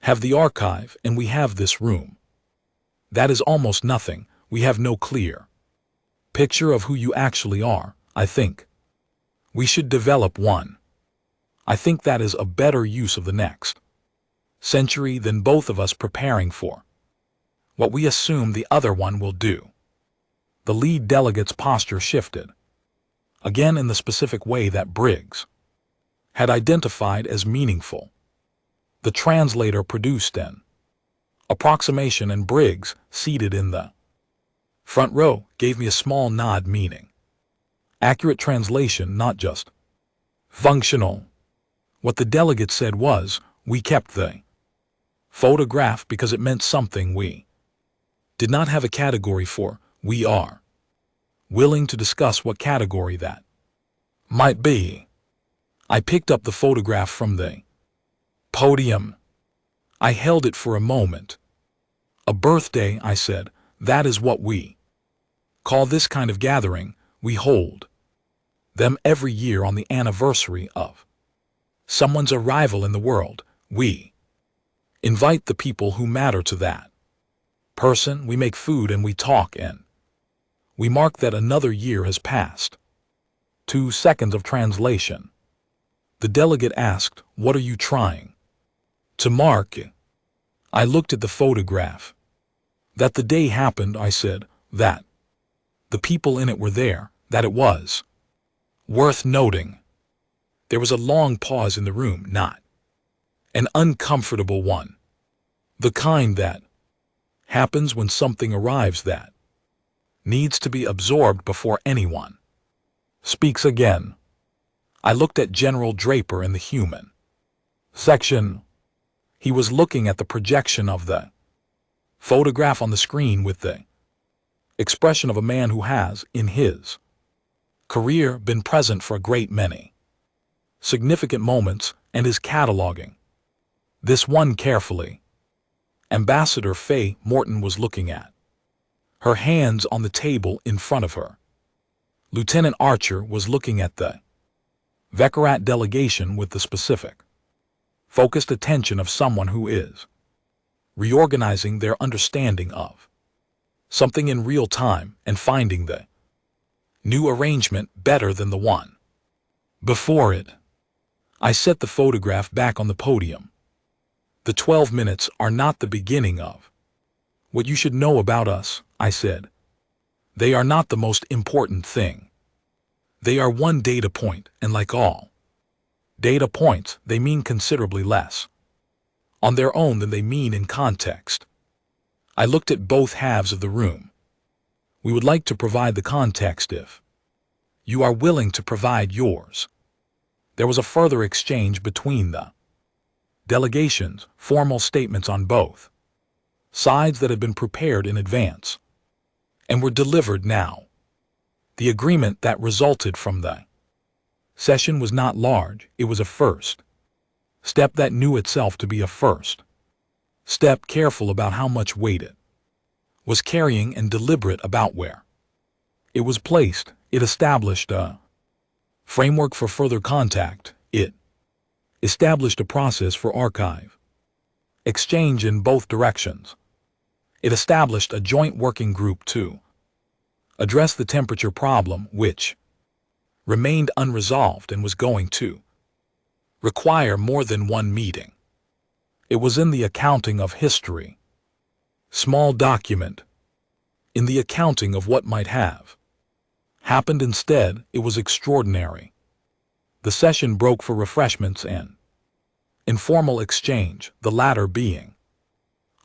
have the archive, and we have this room. That is almost nothing. We have no clear picture of who you actually are. I think we should develop one. I think that is a better use of the next century than both of us preparing for what we assume the other one will do. The lead delegate's posture shifted, again in the specific way that Briggs had identified as meaningful. The translator produced an approximation, and Briggs, seated in the front row, gave me a small nod, meaning accurate translation, not just functional. What the delegate said was, we kept the photograph because it meant something we did not have a category for. We are willing to discuss what category that might be. I picked up the photograph from the podium. I held it for a moment. A birthday, I said. That is what we call this kind of gathering. We hold them every year on the anniversary of someone's arrival in the world. We invite the people who matter to that person. We make food and we talk, and we mark that another year has passed. 2 seconds of translation. The delegate asked, "What are you trying to mark?" I looked at the photograph. That the day happened, I said, that the people in it were there, that it was worth noting. There was a long pause in the room, not an uncomfortable one. The kind that happens when something arrives that needs to be absorbed before anyone speaks again. I looked at General Draper in the human section. He was looking at the projection of the photograph on the screen with the expression of a man who has, in his career, been present for a great many significant moments and is cataloging this one carefully. Ambassador Faye Morton was looking at her hands on the table in front of her. Lieutenant Archer was looking at the Vekarat delegation with the specific, focused attention of someone who is reorganizing their understanding of something in real time and finding the new arrangement better than the one before it. I set the photograph back on the podium. The 12 minutes are not the beginning of what you should know about us, I said. They are not the most important thing. They are one data point, and like all data points, they mean considerably less on their own than they mean in context. I looked at both halves of the room. We would like to provide the context if you are willing to provide yours. There was a further exchange between the delegations, formal statements on both sides that had been prepared in advance and were delivered now. The agreement that resulted from the session was not large, it was a first step that knew itself to be a first step, careful about how much weight it was carrying and deliberate about where it was placed. It established a framework for further contact. It established a process for archive exchange in both directions. It established a joint working group to address the temperature problem, which remained unresolved and was going to require more than one meeting. It was in the accounting of history, small document, in the accounting of what might have happened instead. It was extraordinary. The session broke for refreshments and informal exchange, the latter being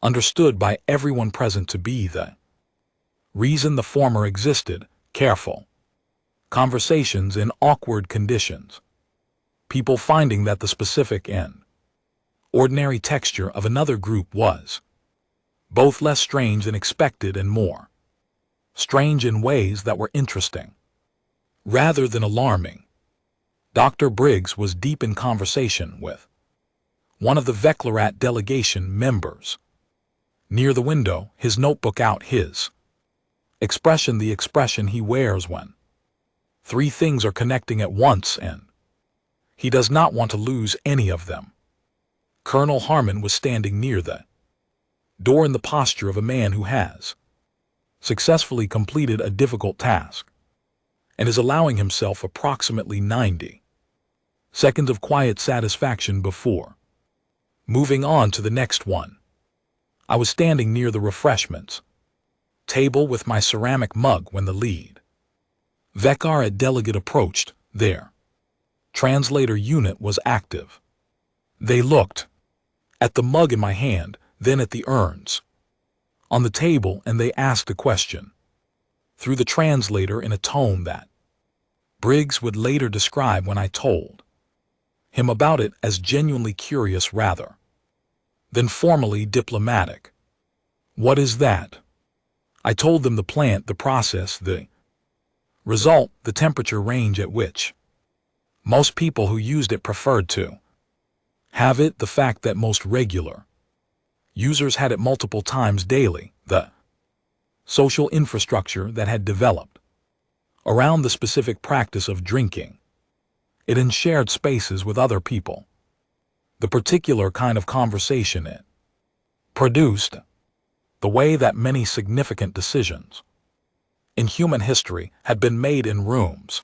understood by everyone present to be the reason the former existed. Careful conversations in awkward conditions, people finding that the specific and ordinary texture of another group was both less strange than expected and more strange in ways that were interesting rather than alarming. Dr. Briggs was deep in conversation with one of the Vekarat delegation members. Near the window, his notebook out, his expression the expression he wears when three things are connecting at once, and he does not want to lose any of them. Colonel Harmon was standing near the door in the posture of a man who has successfully completed a difficult task and is allowing himself approximately 90 seconds of quiet satisfaction before moving on to the next one. I was standing near the refreshments table with my ceramic mug when the lead Vekarat delegate approached. Their translator unit was active. They looked at the mug in my hand, then at the urns on the table, and they asked a question through the translator in a tone that Briggs would later describe when I told him about it as genuinely curious rather than formally diplomatic. What is that? I told them the plant, the process, the result, the temperature range at which most people who used it preferred to have it, the fact that most regular users had it multiple times daily, the social infrastructure that had developed around the specific practice of drinking it in shared spaces with other people, the particular kind of conversation it produced, the way that many significant decisions in human history had been made in rooms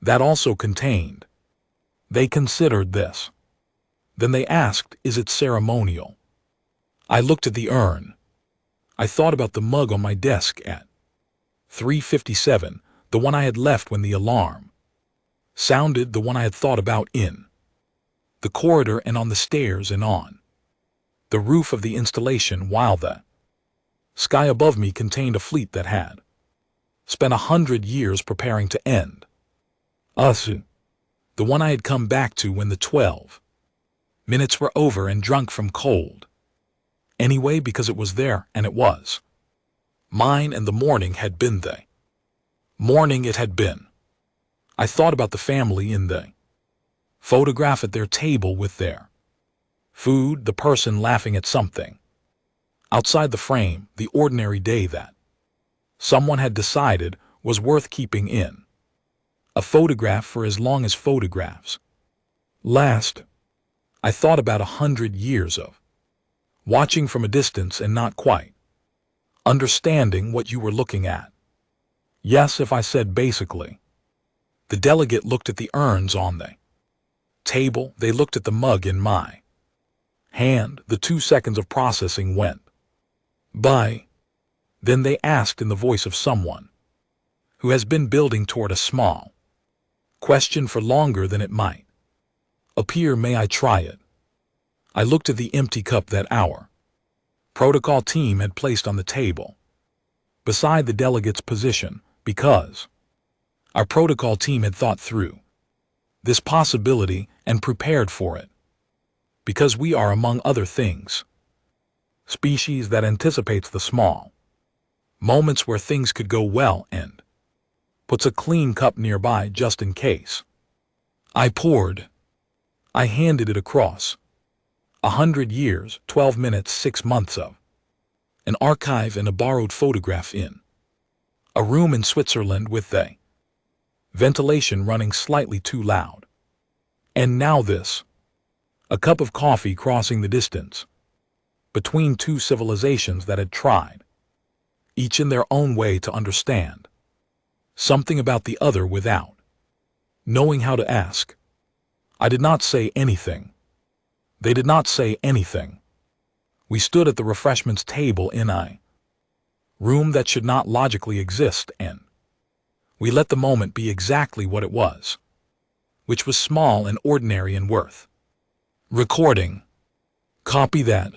that also contained. They considered this. Then they asked, is it ceremonial? I looked at the urn. I thought about the mug on my desk at 3:57, the one I had left when the alarm sounded, the one I had thought about in the corridor and on the stairs and on the roof of the installation, while the sky above me contained a fleet that had spent 100 years preparing to end us. The one I had come back to when the 12 minutes were over and drunk from cold anyway, because it was there and it was Mine and the morning had been the morning it had been. I thought about the family in the photograph at their table with their food, the person laughing at something. Outside the frame, the ordinary day that someone had decided was worth keeping in a photograph for as long as photographs last. I thought about 100 years of watching from a distance and not quite understanding what you were looking at. Yes, if I said basically. The delegate looked at the urns on the table, they looked at the mug in my hand, the 2 seconds of processing went by. Then they asked in the voice of someone who has been building toward a small question for longer than it might appear, may I try it? I looked at the empty cup that our protocol team had placed on the table beside the delegate's position, because our protocol team had thought through this possibility and prepared for it. Because we are, among other things, species that anticipates the small moments where things could go well and puts a clean cup nearby just in case. I poured. I handed it across. 100 years, 12 minutes, 6 months of an archive and a borrowed photograph in a room in Switzerland with the ventilation running slightly too loud. And now this. A cup of coffee crossing the distance between two civilizations that had tried, each in their own way, to understand something about the other without knowing how to ask. I did not say anything. They did not say anything. We stood at the refreshments table in a room that should not logically exist, and we let the moment be exactly what it was, which was small and ordinary and worth recording. Copy that.